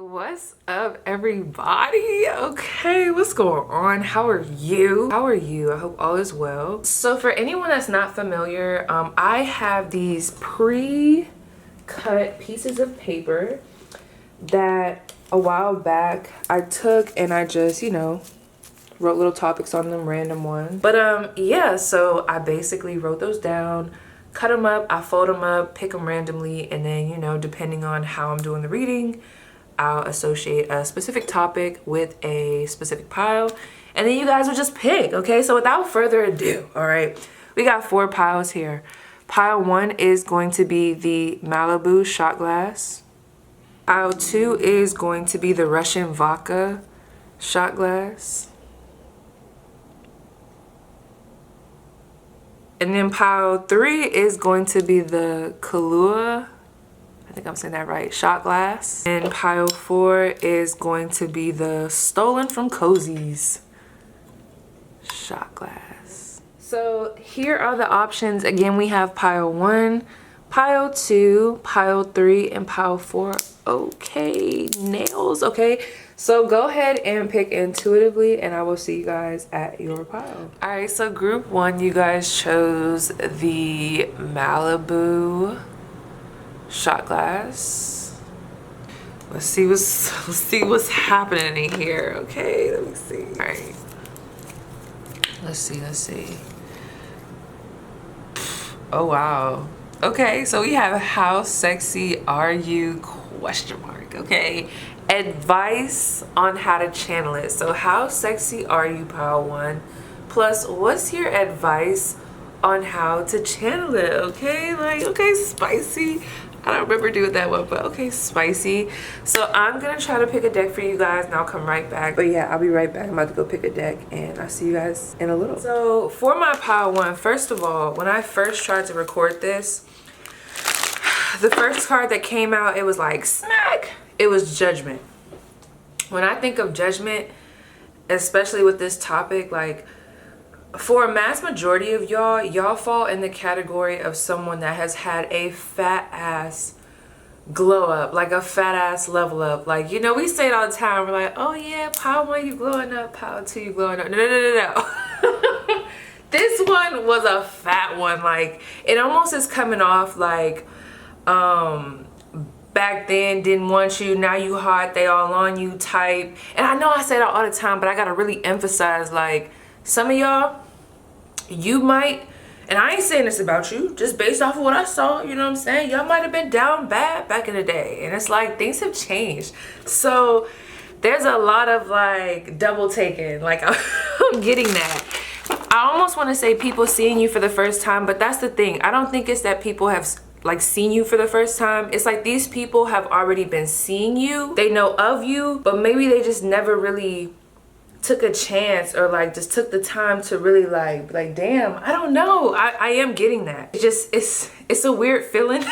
What's up, everybody? Okay, what's going on? How are you? I hope all is well. So for anyone that's not familiar, I have these pre-cut pieces of paper that a while back I took and I just, wrote little topics on them, random ones. But yeah, so I basically wrote those down, cut them up, I fold them up, pick them randomly, and then, depending on how I'm doing the reading, I'll associate a specific topic with a specific pile, and then you guys will just pick, okay? So without further ado, all right, we got 4 piles here. Pile 1 is going to be the Malibu shot glass. Pile 2 is going to be the Russian vodka shot glass. And then pile 3 is going to be the Kahlua, I think I'm saying that right, shot glass. And pile 4 is going to be the Stolen from Cozy's shot glass. So here are the options. Again, we have pile 1, pile 2, pile 3, and pile 4. Okay, nails, okay? So go ahead and pick intuitively, and I will see you guys at your pile. All right, so group 1, you guys chose the Malibu shot glass. Let's see what's happening in here. Okay, let me see. All right, let's see. Oh wow. Okay, so we have how sexy are you ? Okay, advice on how to channel it. So how sexy are you, pile 1, plus what's your advice on how to channel it? Okay, like, okay, spicy. I don't remember doing that one, but okay, spicy. So I'm gonna try to pick a deck for you guys and I'll come right back. But yeah, I'll be right back. I'm about to go pick a deck and I'll see you guys in a little. So for my pile 1, first of all, when I first tried to record this, the first card that came out, it was like smack. It was Judgment. When I think of Judgment, especially with this topic, like, for a mass majority of y'all fall in the category of someone that has had a fat ass glow up, like a fat ass level up. Like, we say it all the time. We're like, oh yeah, pile 1 you glowing up, pile 2 you glowing up. No. This one was a fat one. Like, it almost is coming off like back then didn't want you, now you hot, they all on you type. And I know I say that all the time, but I gotta really emphasize, like, some of y'all, you might, and I ain't saying this about you, just based off of what I saw, you know what I'm saying? Y'all might have been down bad back in the day. And it's like, things have changed. So there's a lot of like double taking. Like, I'm getting that. I almost want to say people seeing you for the first time, but that's the thing. I don't think it's that people have like seen you for the first time. It's like these people have already been seeing you. They know of you, but maybe they just never really took a chance or like just took the time to really like damn, I don't know. I am getting that. It's a weird feeling.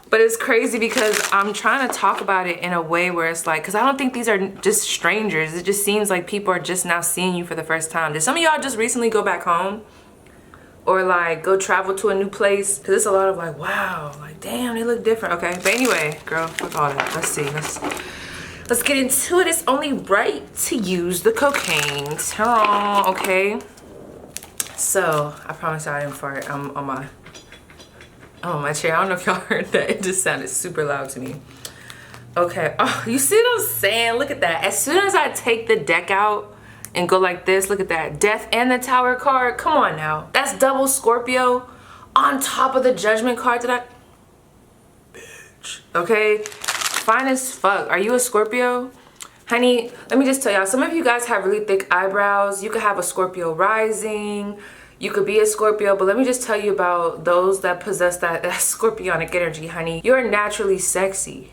But it's crazy because I'm trying to talk about it in a way where it's like, because I don't think these are just strangers. It just seems like people are just now seeing you for the first time. Did some of y'all just recently go back home? Or like go travel to a new place? Because it's a lot of like, wow, like damn, they look different. Okay, but anyway, girl, fuck all that. Let's see, let's get into it. It's only right to use the cocaine. Okay. So I promise I didn't fart. I'm on my chair. I don't know if y'all heard that. It just sounded super loud to me. Okay. Oh, you see what I'm saying? Look at that. As soon as I take the deck out and go like this, look at that. Death and the Tower card. Come on now. That's double Scorpio on top of the Judgment card that bitch. Okay? Fine as fuck. Are you a Scorpio? Honey, let me just tell y'all, some of you guys have really thick eyebrows. You could have a Scorpio rising. You could be a Scorpio, but let me just tell you about those that possess that scorpionic energy, honey. You're naturally sexy.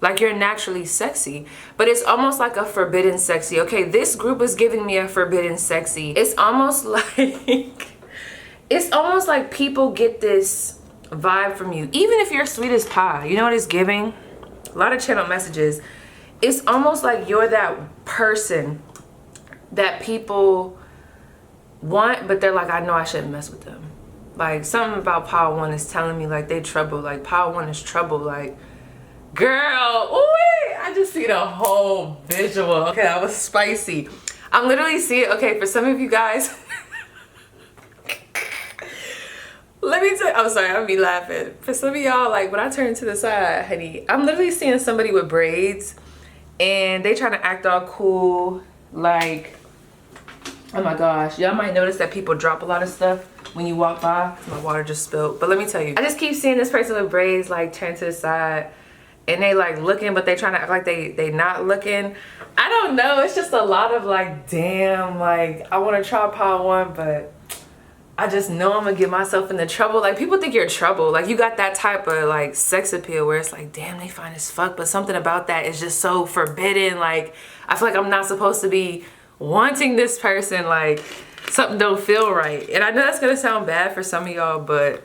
Like, you're naturally sexy, but it's almost like a forbidden sexy. Okay, this group is giving me a forbidden sexy. It's almost like people get this vibe from you. Even if you're sweet as pie, you know what it's giving? A lot of channel messages. It's almost like you're that person that people want, but they're like, I know I shouldn't mess with them. Like, something about pile 1 is telling me like they trouble. Like, pile 1 is trouble. Like, girl, ooh, just see the whole visual. Okay, that was spicy. I'm literally seeing, okay, for some of you guys, let me tell you, I'm sorry, I'm be laughing. For some of y'all, like when I turn to the side, honey, I'm literally seeing somebody with braids and they trying to act all cool. Like, oh my gosh, y'all might notice that people drop a lot of stuff when you walk by. My water just spilled. But let me tell you, I just keep seeing this person with braids like turn to the side and they like looking, but they trying to act like they not looking. I don't know, it's just a lot of like, damn, like I want to try Power One, but I just know I'm gonna get myself into trouble. Like, people think you're trouble. Like, you got that type of like sex appeal where it's like, damn, they fine as fuck, but something about that is just so forbidden. Like, I feel like I'm not supposed to be wanting this person. Like, something don't feel right. And I know that's gonna sound bad for some of y'all, but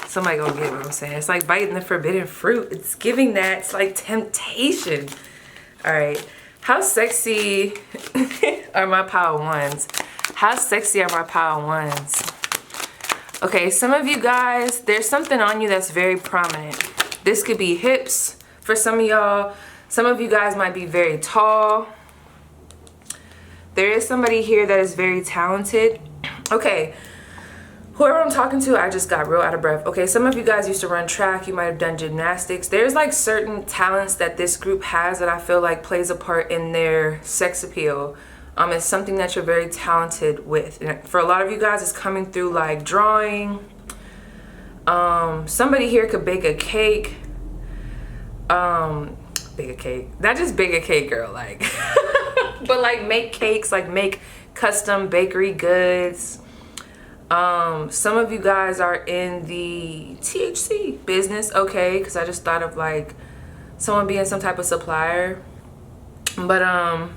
somebody gonna get what I'm saying. It's like biting the forbidden fruit. It's giving that. It's like temptation. All right, how sexy are my Power Ones? How sexy are my Power Ones? Okay, some of you guys, there's something on you that's very prominent. This could be hips for some of y'all. Some of you guys might be very tall. There is somebody here that is very talented. Okay, whoever I'm talking to, I just got real out of breath. Okay, some of you guys used to run track. You might have done gymnastics. There's like certain talents that this group has that I feel like plays a part in their sex appeal. It's something that you're very talented with. And for a lot of you guys, it's coming through like drawing. Somebody here could bake a cake. Bake a cake. Not just bake a cake, girl, like. But like make cakes, like make custom bakery goods. Some of you guys are in the THC business, okay? Because I just thought of like someone being some type of supplier. But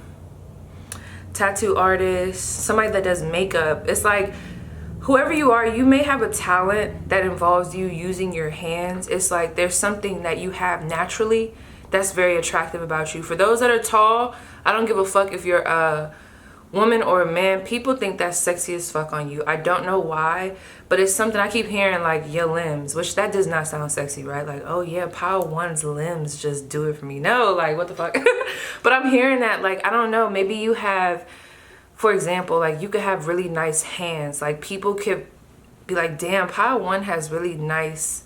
tattoo artist, somebody that does makeup. It's like whoever you are, you may have a talent that involves you using your hands. It's like there's something that you have naturally that's very attractive about you. For those that are tall, I don't give a fuck if you're a woman or a man. People think that's sexy as fuck on you. I don't know why, but it's something I keep hearing, like your limbs, which that does not sound sexy, right? Like, oh yeah, Power One's limbs just do it for me. No, like what the fuck? But I'm hearing that, like, I don't know, maybe you have, for example, like you could have really nice hands. Like people could be like, damn, Power One has really nice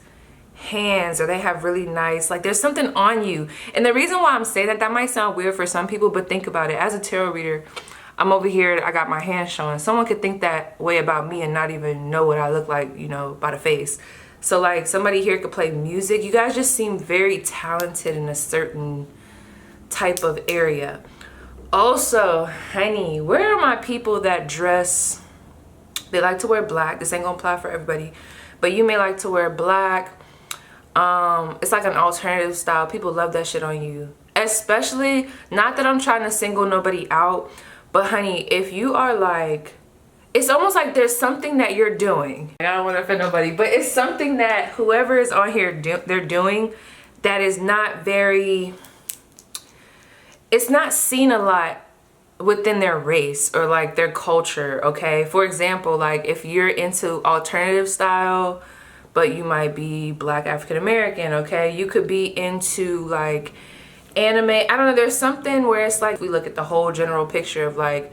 hands, or they have really nice, like there's something on you. And the reason why I'm saying that, that might sound weird for some people, but think about it. As a tarot reader, I'm over here, I got my hands showing. Someone could think that way about me and not even know what I look like, you know, by the face. So like somebody here could play music. You guys just seem very talented in a certain type of area. Also, honey, where are my people that dress, they like to wear black. This ain't gonna apply for everybody, but you may like to wear black. It's like an alternative style. People love that shit on you. Especially, not that I'm trying to single nobody out, but honey, if you are like, it's almost like there's something that you're doing. I don't want to offend nobody, but it's something that whoever is on here, they're doing that is not very, it's not seen a lot within their race or like their culture, okay? For example, like if you're into alternative style, but you might be Black African American, okay? You could be into like anime. I don't know, there's something where it's like, we look at the whole general picture of like,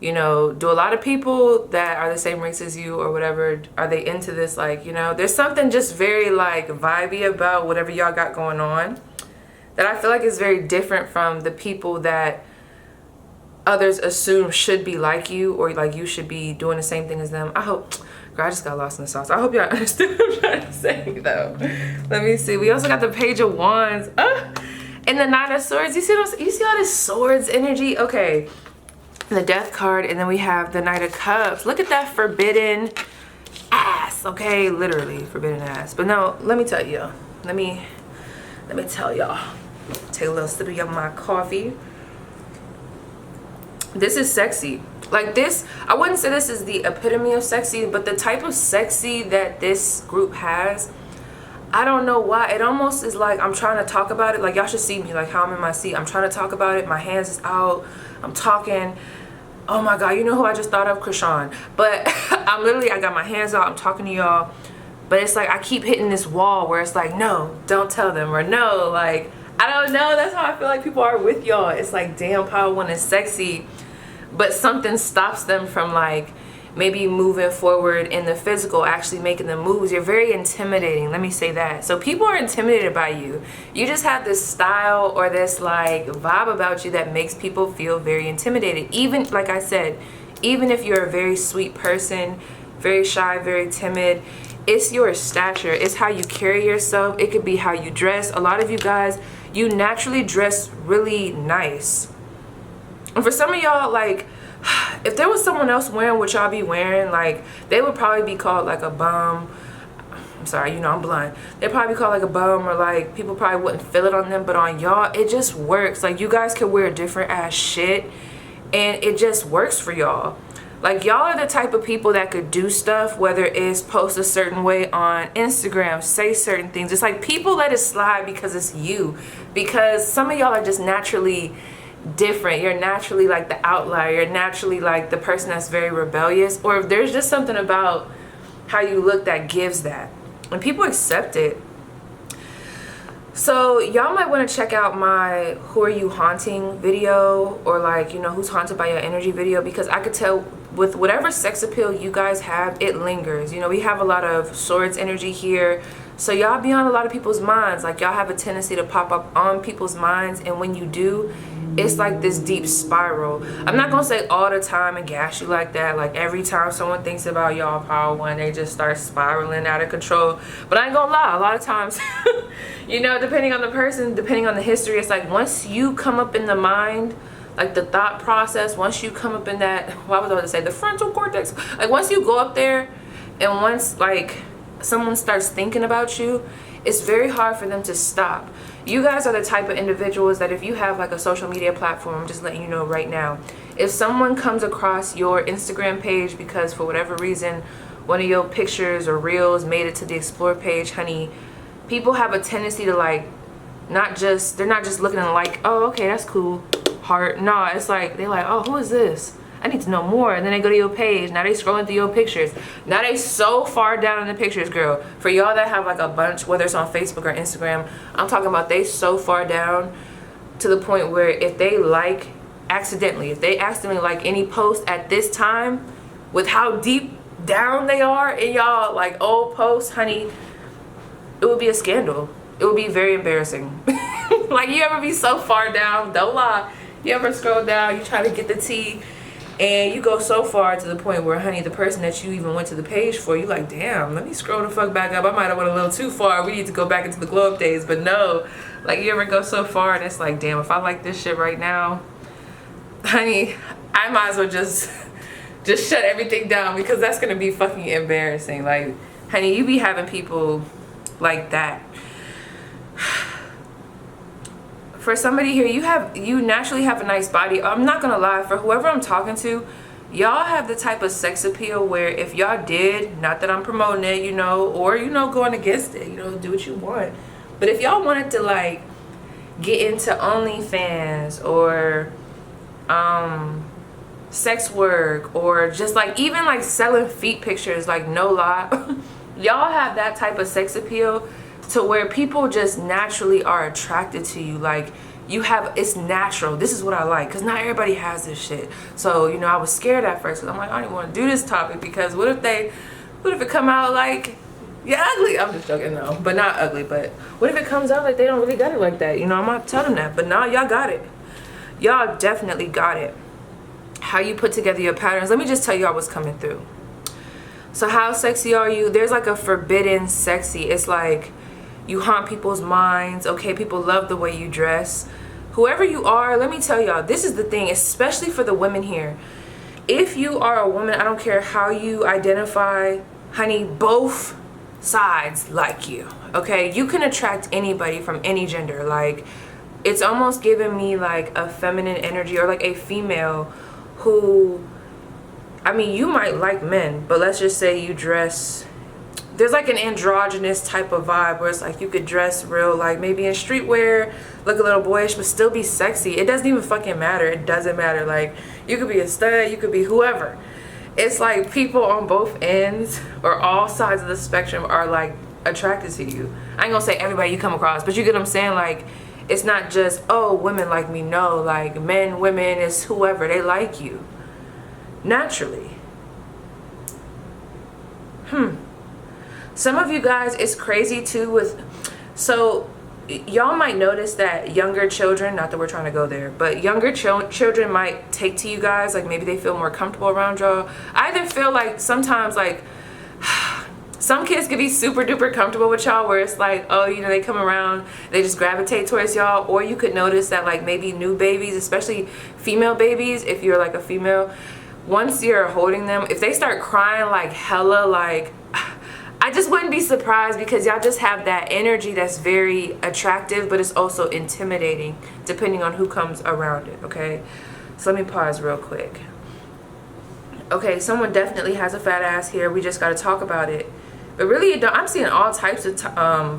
you know, do a lot of people that are the same race as you or whatever, are they into this? Like, you know, there's something just very like vibey about whatever y'all got going on that I feel like is very different from the people that others assume should be like you, or like you should be doing the same thing as them. I hope, girl, I just got lost in the sauce. I hope y'all understood what I'm trying to say though. Let me see. We also got the Page of Wands. And the Knight of Swords. You see all this swords energy? Okay. The Death card, and then we have the Knight of Cups. Look at that forbidden ass. Okay, literally forbidden ass. But no, let me tell you. Let me tell y'all. Take a little sip of my coffee. This is sexy. Like this, I wouldn't say this is the epitome of sexy, but the type of sexy that this group has, I don't know why. It almost is like I'm trying to talk about it. Like y'all should see me, like how I'm in my seat. I'm trying to talk about it. My hands is out. I'm talking. Oh my God, you know who I just thought of? Krishan. But I got my hands out. I'm talking to y'all. But it's like I keep hitting this wall where it's like, no, don't tell them. Or no, like, I don't know, that's how I feel like people are with y'all. It's like, damn, Power One is sexy, but something stops them from like maybe moving forward in the physical, actually making the moves. You're very intimidating, let me say that. So people are intimidated by you. You just have this style or this like vibe about you that makes people feel very intimidated. Even, like I said, even if you're a very sweet person, very shy, very timid, it's your stature, it's how you carry yourself. It could be how you dress. A lot of you guys, you naturally dress really nice. And for some of y'all, like, if there was someone else wearing what y'all be wearing, like, they would probably be called like a bum. I'm sorry, you know, I'm blind. They'd probably be called like a bum, or like people probably wouldn't feel it on them, but on y'all, it just works. Like, you guys can wear different ass shit and it just works for y'all. Like, y'all are the type of people that could do stuff, whether it's post a certain way on Instagram, say certain things. It's like people let it slide because it's you. Because some of y'all are just naturally different. You're naturally like the outlier. You're naturally like the person that's very rebellious. Or there's just something about how you look that gives that. And people accept it. So y'all might want to check out my Who Are You Haunting video, or like, you know, Who's Haunted by Your Energy video, because I could tell with whatever sex appeal you guys have, it lingers. You know, we have a lot of swords energy here, so y'all be on a lot of people's minds. Like, y'all have a tendency to pop up on people's minds, and when you do, it's like this deep spiral. I'm not gonna say all the time and gas you like that, like every time someone thinks about y'all Power One, they just start spiraling out of control. But I ain't gonna lie, a lot of times you know, depending on the person, depending on the history, it's like once you come up in the mind, like the thought process, once you come up in that, what was I going to say, the frontal cortex, like once you go up there and once like someone starts thinking about you, it's very hard for them to stop. You guys are the type of individuals that if you have like a social media platform, I'm just letting you know right now, if someone comes across your Instagram page because for whatever reason one of your pictures or reels made it to the explore page, honey, people have a tendency to like, they're not just looking and like, oh, okay, that's cool, heart. No, it's like, they're like, oh, who is this? I need to know more. And then they go to your page. Now they scrolling through your pictures. Now they so far down in the pictures, girl. For y'all that have like a bunch, whether it's on Facebook or Instagram, I'm talking about they so far down to the point where if they like accidentally, if they accidentally like any post at this time, with how deep down they are in y'all like old posts, honey, it would be a scandal. It would be very embarrassing. Like, you ever be so far down, don't lie, you ever scroll down, you try to get the tea, and you go so far to the point where, honey, the person that you even went to the page for, you like, damn, let me scroll the fuck back up. I might have went a little too far. We need to go back into the glow up days. But no, like, you ever go so far and it's like, damn, if I like this shit right now, honey, I might as well just shut everything down, because that's gonna be fucking embarrassing. Like, honey, you be having people like that. For somebody here, you naturally have a nice body. I'm not gonna lie, for whoever I'm talking to, y'all have the type of sex appeal where if y'all did, not that I'm promoting it, you know, or, you know, going against it, you know, do what you want, but if y'all wanted to like get into OnlyFans or sex work, or just like even like selling feet pictures, like, no lie, y'all have that type of sex appeal to where people just naturally are attracted to you. Like, you have, it's natural. This is what I like, because not everybody has this shit. So, you know, I was scared at first, because I'm like, I don't even want to do this topic, because what if it come out like, yeah, ugly? I'm just joking, no, but not ugly. But what if it comes out like they don't really got it like that? You know, I'm not telling them that, but now y'all got it. Y'all definitely got it. How you put together your patterns, let me just tell y'all what's coming through. So how sexy are you? There's like a forbidden sexy. It's like you haunt people's minds. Okay, people love the way you dress. Whoever you are, let me tell y'all, this is the thing, especially for the women here. If you are a woman, I don't care how you identify, honey, both sides like you. Okay, you can attract anybody from any gender. Like, it's almost giving me like a feminine energy, or like a female who, I mean, you might like men, but let's just say you dress, there's like an androgynous type of vibe where it's like you could dress real, like maybe in streetwear, look a little boyish, but still be sexy. It doesn't even fucking matter. It doesn't matter. Like, you could be a stud, you could be whoever. It's like people on both ends or all sides of the spectrum are like attracted to you. I ain't gonna say everybody you come across, but you get what I'm saying? Like, It's not just, oh, women like me. No, like men, women, it's whoever, they like you naturally. Some of you guys, it's crazy too with, so y'all might notice that younger children, not that we're trying to go there, but younger children might take to you guys, like maybe they feel more comfortable around y'all. I either feel like sometimes like some kids can be super duper comfortable with y'all where it's like, oh, you know, they come around, they just gravitate towards y'all. Or you could notice that like maybe new babies, especially female babies, if you're like a female, once you're holding them, if they start crying like hella, like, I just wouldn't be surprised because y'all just have that energy that's very attractive, but it's also intimidating depending on who comes around it, okay? So let me pause real quick. Okay, someone definitely has a fat ass here. We just got to talk about it. But really, I'm seeing all types of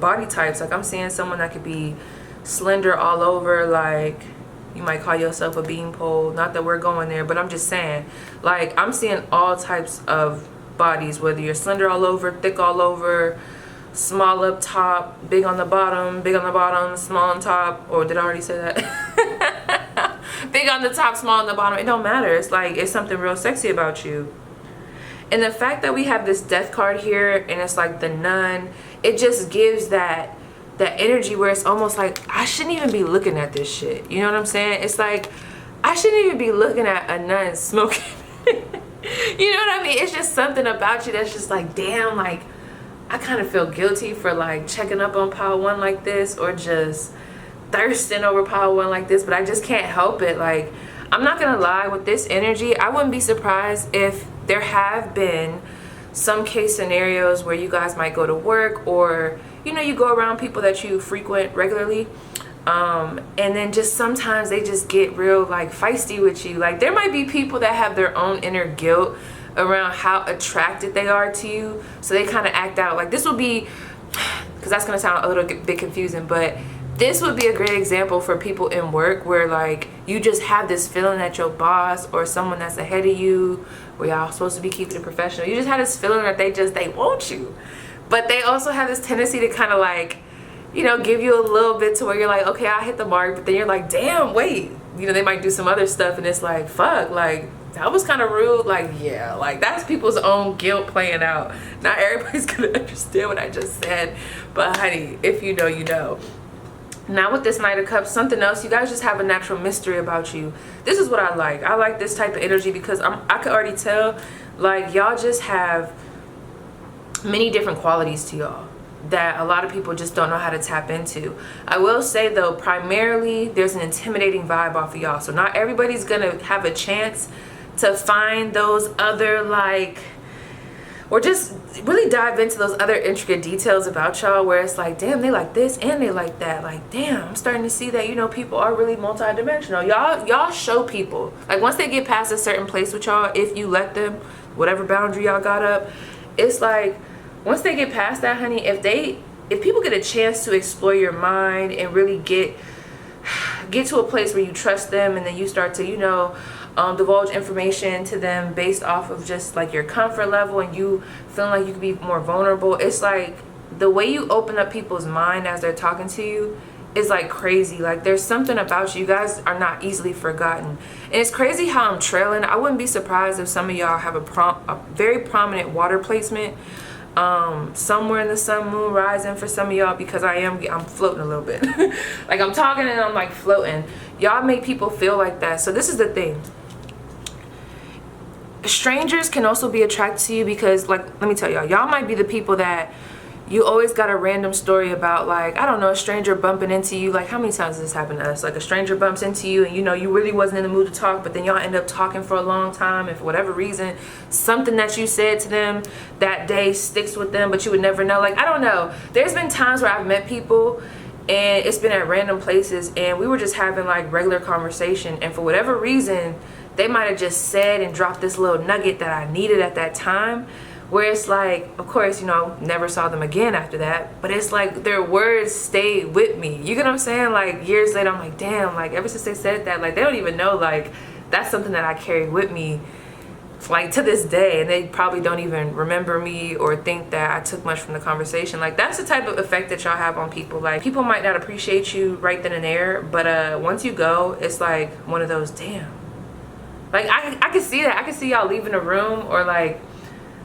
body types. Like, I'm seeing someone that could be slender all over, like, you might call yourself a beanpole. Not that we're going there, but I'm just saying, like, I'm seeing all types of bodies, whether you're slender all over, thick all over, small up top, big on the bottom, small on top. Or did I already say that? Big on the top, small on the bottom. It don't matter. It's like, it's something real sexy about you. And the fact that we have this death card here and it's like the nun, it just gives that energy where it's almost like I shouldn't even be looking at this shit. You know what I'm saying? It's like I shouldn't even be looking at a nun smoking. You know what I mean? It's just something about you that's just like, damn, like I kind of feel guilty for like checking up on Power One like this, or just thirsting over Power One like this, but I just can't help it. Like, I'm not gonna lie, with this energy, I wouldn't be surprised if there have been some case scenarios where you guys might go to work, or you know, you go around people that you frequent regularly, and then just sometimes they just get real like feisty with you. Like, there might be people that have their own inner guilt around how attracted they are to you, so they kind of act out. Like, this would be, because that's gonna sound a little bit confusing, but this would be a great example for people in work where like you just have this feeling that your boss or someone that's ahead of you, where y'all supposed to be keeping it professional, you just have this feeling that they want you, but they also have this tendency to kind of like, you know, give you a little bit to where you're like, okay, I hit the mark, but then you're like, damn, wait, you know, they might do some other stuff and it's like, fuck, like that was kind of rude. Like, yeah, like that's people's own guilt playing out. Not everybody's gonna understand what I just said, but honey, if you know, you know. Now with this Knight of Cups, something else, you guys just have a natural mystery about you. This is what I like. I like this type of energy because I could already tell, like, y'all just have many different qualities to y'all that a lot of people just don't know how to tap into. I will say though, primarily there's an intimidating vibe off of y'all, so not everybody's gonna have a chance to find those other, like, or just really dive into those other intricate details about y'all where it's like, damn, they like this and they like that. Like, damn, I'm starting to see that, you know, people are really multidimensional. Y'all show people, like, once they get past a certain place with y'all, if you let them, whatever boundary y'all got up, it's like, once they get past that, honey, if people get a chance to explore your mind and really get to a place where you trust them, and then you start to, you know, divulge information to them based off of just like your comfort level, and you feeling like you can be more vulnerable. It's like the way you open up people's mind as they're talking to you is like crazy. Like, there's something about you. You guys are not easily forgotten, and it's crazy how I'm trailing. I wouldn't be surprised if some of y'all have a very prominent water placement somewhere in the sun, moon, rising for some of y'all, because I'm floating a little bit. Like, I'm talking and I'm like floating. Y'all make people feel like that. So this is the thing. Strangers can also be attracted to you because, like, let me tell y'all might be the people that you always got a random story about, like, I don't know, a stranger bumping into you. Like, how many times has this happened to us? Like, a stranger bumps into you and, you know, you really wasn't in the mood to talk, but then y'all end up talking for a long time, and for whatever reason, something that you said to them that day sticks with them, but you would never know. Like, I don't know. There's been times where I've met people and it's been at random places and we were just having like regular conversation, and for whatever reason, they might have just said and dropped this little nugget that I needed at that time, where it's like, of course, you know, never saw them again after that, but it's like their words stayed with me. You get what I'm saying? Like, years later, I'm like, damn, like, ever since they said that, like, they don't even know, like, that's something that I carried with me like to this day, and they probably don't even remember me or think that I took much from the conversation. Like that's the type of effect that y'all have on people. Like people might not appreciate you right then and there, but once you go, it's like one of those, damn. Like I can see that. I can see y'all leaving the room, or like,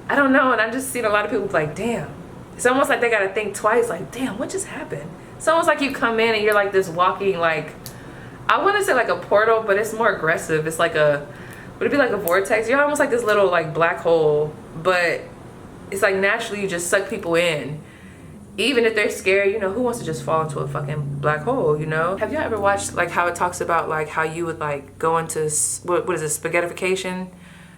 I don't know, and I just seen a lot of people like, damn. It's almost like they gotta think twice, like, damn, what just happened? It's almost like you come in and you're like this walking, like, I wanna say like a portal, but it's more aggressive. It's like a, would it be like a vortex? You're almost like this little like black hole, but it's like naturally you just suck people in. Even if they're scared, you know, who wants to just fall into a fucking black hole, you know? Have y'all ever watched like how it talks about like how you would like go into, what is it, spaghettification?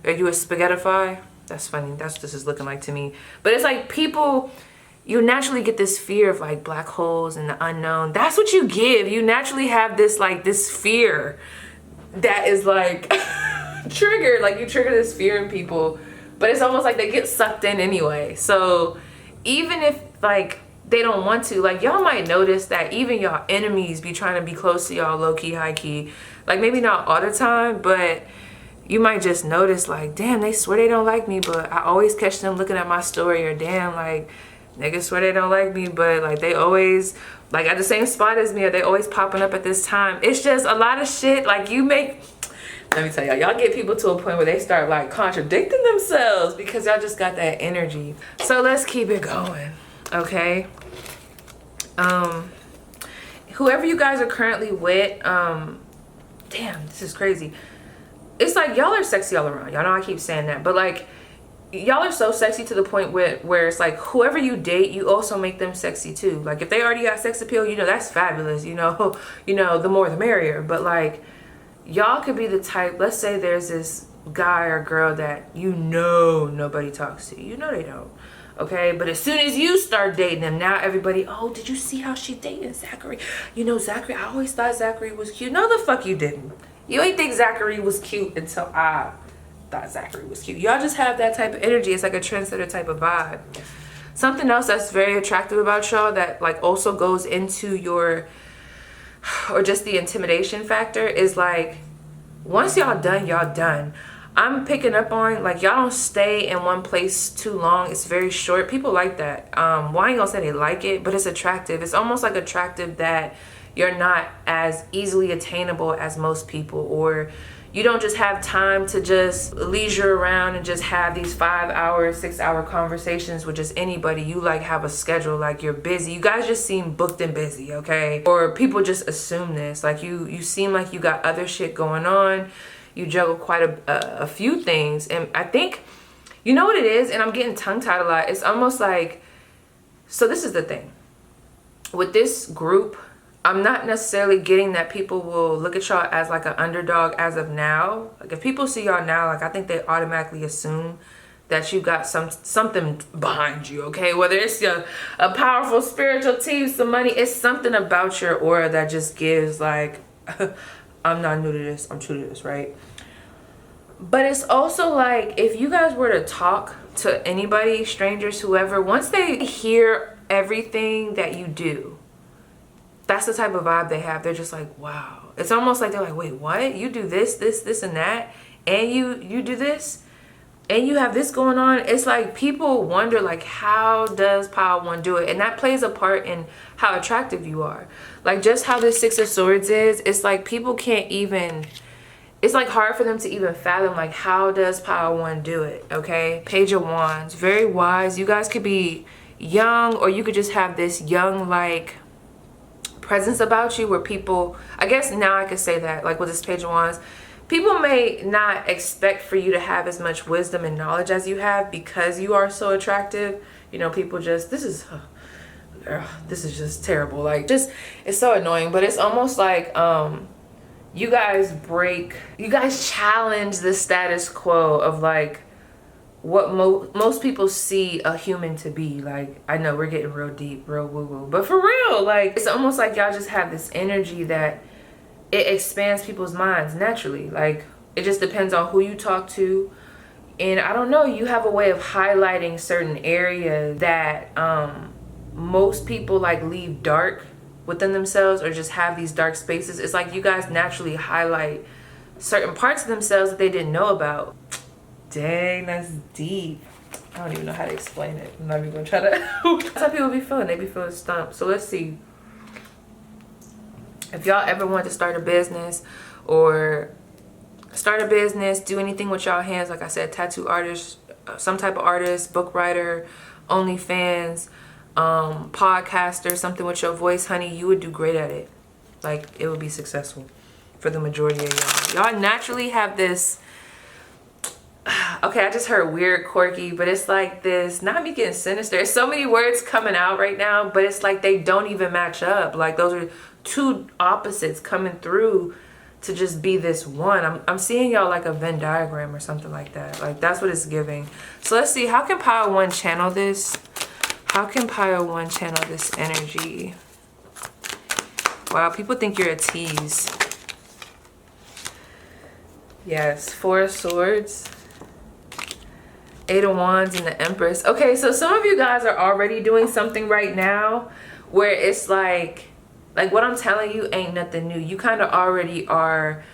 Or you would spaghettify? That's funny, that's what this is looking like to me. But it's like people, you naturally get this fear of like black holes and the unknown. That's what you give. You naturally have this like this fear that is like triggered, like you trigger this fear in people, but it's almost like they get sucked in anyway. So even if like they don't want to, like y'all might notice that even y'all enemies be trying to be close to y'all low-key, high-key, like maybe not all the time, but you might just notice like, damn, they swear they don't like me, but I always catch them looking at my story, or damn, like niggas swear they don't like me, but like they always like at the same spot as me, or they always popping up at this time. It's just a lot of shit. Like you make, let me tell y'all get people to a point where they start like contradicting themselves because y'all just got that energy. So let's keep it going, okay? Whoever you guys are currently with, damn, this is crazy. It's like y'all are sexy all around. Y'all know I keep saying that, but like y'all are so sexy to the point where it's like whoever you date, you also make them sexy too. Like if they already got sex appeal, you know, that's fabulous, you know, the more the merrier. But like y'all could be the type, let's say there's this guy or girl that you know nobody talks to. You know they don't. Okay, but as soon as you start dating them, now everybody, oh, did you see how she dating Zachary? You know, Zachary, I always thought Zachary was cute. No, the fuck you didn't. You ain't think Zachary was cute until I thought Zachary was cute. Y'all just have that type of energy. It's like a trendsetter type of vibe. Something else that's very attractive about y'all that like also goes into your, or just the intimidation factor, is like once y'all done, y'all done. I'm picking up on like y'all don't stay in one place too long. It's very short. People like that. Well, I ain't gonna say they like it, but it's attractive. It's almost like attractive that you're not as easily attainable as most people, or you don't just have time to just leisure around and just have these 5-hour, 6-hour conversations with just anybody. You like have a schedule, like you're busy. You guys just seem booked and busy, okay? Or people just assume this. Like you seem like you got other shit going on. You juggle quite a few things. And I think, you know what it is? And I'm getting tongue-tied a lot. It's almost like, so this is the thing. With this group, I'm not necessarily getting that people will look at y'all as like an underdog as of now. Like if people see y'all now, like I think they automatically assume that you got something behind you, okay? Whether it's a powerful spiritual team, some money, it's something about your aura that just gives like, I'm not new to this, I'm true to this, right? But it's also like if you guys were to talk to anybody, strangers, whoever, once they hear everything that you do, that's the type of vibe they have. They're just like, wow. It's almost like they're like, wait, what? You do this, this, and that, and you do this, and you have this going on. It's like people wonder like, how does Power One do it? And that plays a part in how attractive you are. Like just how this Six of Swords is, it's like people can't even, it's like hard for them to even fathom like, how does Power One do it, okay? Page of Wands, very wise. You guys could be young, or you could just have this young like presence about you where people, I guess now I could say that like with this Page of Wands, people may not expect for you to have as much wisdom and knowledge as you have because you are so attractive. You know, people just, this is just terrible. Like just, it's so annoying, but it's almost like you guys challenge the status quo of like what most people see a human to be. Like I know we're getting real deep, real woo-woo, but for real, like it's almost like y'all just have this energy that it expands people's minds naturally. Like it just depends on who you talk to. And I don't know, you have a way of highlighting certain areas that most people like leave dark within themselves, or just have these dark spaces. It's like you guys naturally highlight certain parts of themselves that they didn't know about. Dang, that's deep. I don't even know how to explain it. I'm not even gonna try to. That's how people be feeling. They be feeling stumped. So let's see. If y'all ever want to start a business or do anything with y'all hands, like I said, tattoo artist, some type of artist, book writer, OnlyFans, podcaster, something with your voice, honey, you would do great at it. Like, it would be successful for the majority of y'all. Y'all naturally have this, okay, I just heard weird, quirky, but it's like this, not me getting sinister. There's so many words coming out right now, but it's like they don't even match up. Like, those are two opposites coming through to just be this one. I'm seeing y'all like a Venn diagram or something like that. Like, that's what it's giving. So let's see, how can Pile 1 channel this? How can Pile 1 channel this energy? Wow, people think you're a tease. Yes, 4 of Swords, 8 of Wands, and the Empress. Okay, so some of you guys are already doing something right now where it's like what I'm telling you ain't nothing new. You kind of already are,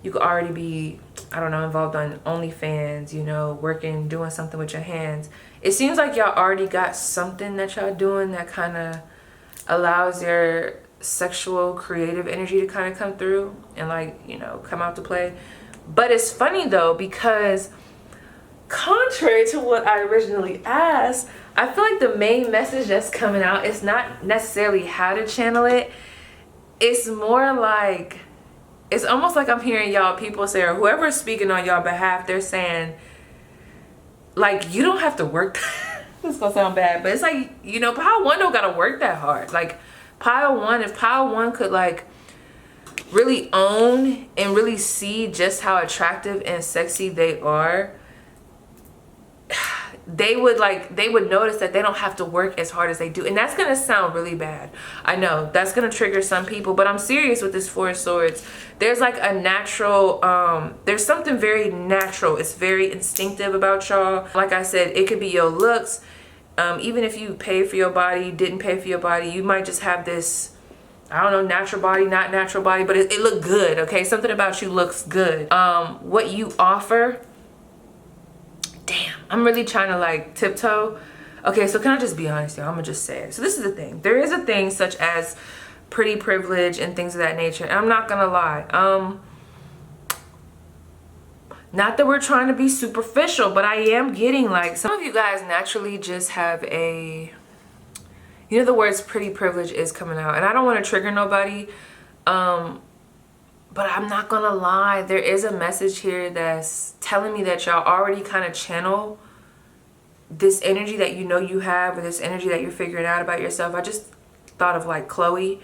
you could already be, I don't know, involved on OnlyFans, you know, working, doing something with your hands. It seems like y'all already got something that y'all doing that kind of allows your sexual creative energy to kind of come through and, like, you know, come out to play. But it's funny though, because contrary to what I originally asked, I feel like the main message that's coming out is not necessarily how to channel it. It's more like, it's almost like I'm hearing y'all people say, or whoever's speaking on y'all behalf, they're saying, like, you don't have to work. This is gonna sound bad, but it's like, you know, Pile 1 don't gotta work that hard. Like, Pile 1, if Pile 1 could like really own and really see just how attractive and sexy they are, they would notice that they don't have to work as hard as they do. And that's gonna sound really bad, I know, that's gonna trigger some people, but I'm serious with this 4 of Swords. There's like a natural, there's something very natural, it's very instinctive about y'all. Like I said, it could be your looks. Even if you pay for your body, didn't pay for your body, you might just have this, I don't know, natural body, not natural body, but it look good, okay? Something about you looks good. What you offer, damn, I'm really trying to like tiptoe. Okay, so can I just be honest, y'all? I'm gonna just say it. So this is the thing. There is a thing such as pretty privilege and things of that nature. And I'm not gonna lie. Not that we're trying to be superficial, but I am getting like, some of you guys naturally just have a, you know, the words pretty privilege is coming out. And I don't want to trigger nobody. But I'm not gonna lie, there is a message here that's telling me that y'all already kind of channel this energy that you know you have, or this energy that you're figuring out about yourself. I just thought of like Chloe.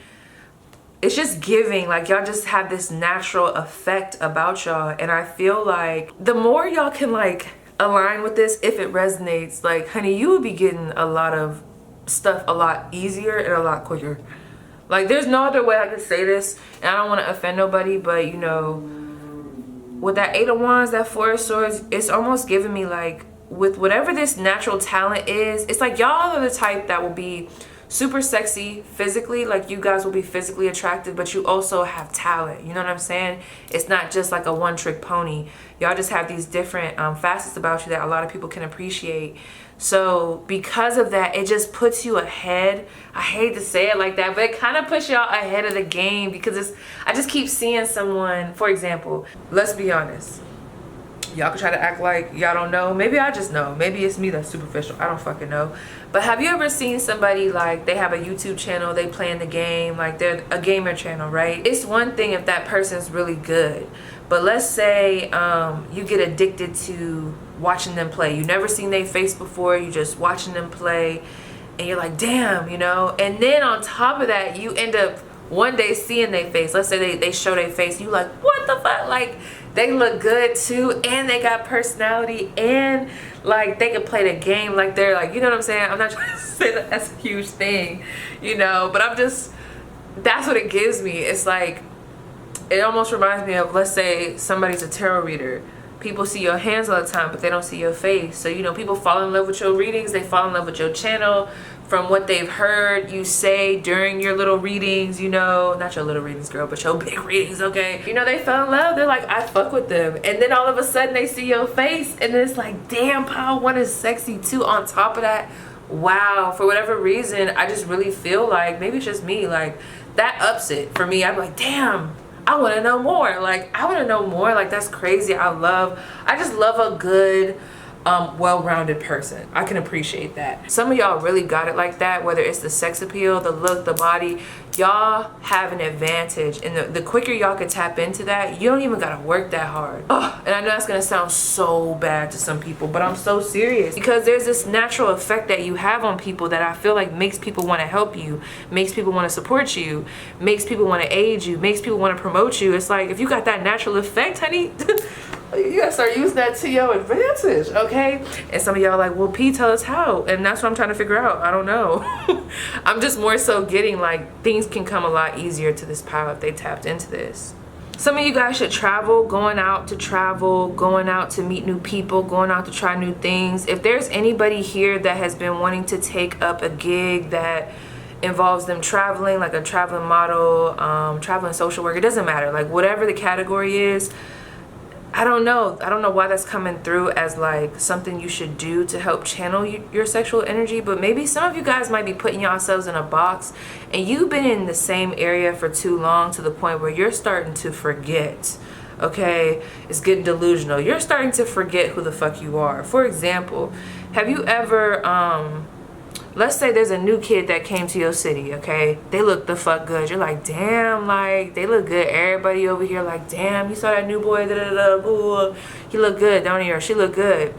It's just giving, like, y'all just have this natural effect about y'all. And I feel like the more y'all can like align with this, if it resonates, like, honey, you will be getting a lot of stuff a lot easier and a lot quicker. Like, there's no other way I can say this, and I don't want to offend nobody, but, you know, with that 8 of Wands, that 4 of Swords, it's almost giving me, like, with whatever this natural talent is, it's like y'all are the type that will be super sexy physically, like, you guys will be physically attractive, but you also have talent, you know what I'm saying? It's not just like a one-trick pony. Y'all just have these different facets about you that a lot of people can appreciate. So because of that, it just puts you ahead. I hate to say it like that, but it kind of puts y'all ahead of the game, because I just keep seeing someone, for example, let's be honest. Y'all can try to act like y'all don't know. Maybe I just know. Maybe it's me that's superficial. I don't fucking know. But have you ever seen somebody, like, they have a YouTube channel, they playing the game, like they're a gamer channel, right? It's one thing if that person's really good. But let's say you get addicted to watching them play. You never seen their face before. You just watching them play. And you're like, damn, you know? And then on top of that, you end up one day seeing their face. Let's say they show their face. You like, what the fuck? Like, they look good too, and they got personality, and like they can play the game, like they're like, you know what I'm saying? I'm not trying to say that that's a huge thing, you know, but I'm just, that's what it gives me. It's like, it almost reminds me of, let's say somebody's a tarot reader. People see your hands all the time, but they don't see your face. So, you know, people fall in love with your readings, they fall in love with your channel from what they've heard you say during your little readings, you know, not your little readings, girl, but your big readings, okay? You know, they fell in love. They're like, I fuck with them. And then all of a sudden they see your face and it's like, damn, Pile 1 is sexy too. On top of that, wow, for whatever reason, I just really feel like, maybe it's just me, like that ups it for me. I'm like, damn, I want to know more. Like, I want to know more. Like, that's crazy. I just love a good, well-rounded person. I can appreciate that. Some of y'all really got it like that, whether it's the sex appeal, the look, the body. Y'all have an advantage, and the quicker y'all can tap into that, you don't even gotta work that hard. Oh, and I know that's gonna sound so bad to some people, but I'm so serious, because there's this natural effect that you have on people that I feel like makes people want to help you, makes people want to support you, makes people want to aid you, makes people want to promote you. It's like, if you got that natural effect, honey, you gotta start using that to your advantage, okay? And some of y'all are like, well, P, tell us how. And that's what I'm trying to figure out. I don't know. I'm just more so getting like, things can come a lot easier to this pile if they tapped into this. Some of you guys should travel, going out to meet new people, going out to try new things. If there's anybody here that has been wanting to take up a gig that involves them traveling, like a traveling model, traveling social worker, it doesn't matter. Like, whatever the category is, I don't know why that's coming through as like something you should do to help channel your sexual energy, but maybe some of you guys might be putting yourselves in a box and you've been in the same area for too long to the point where you're starting to forget, okay? It's getting delusional. You're starting to forget who the fuck you are. For example, have you ever, let's say there's a new kid that came to your city, okay? They look the fuck good. You're like, damn, like, they look good. Everybody over here like, damn, you saw that new boy, da-da-da, he look good, don't he? Or she look good.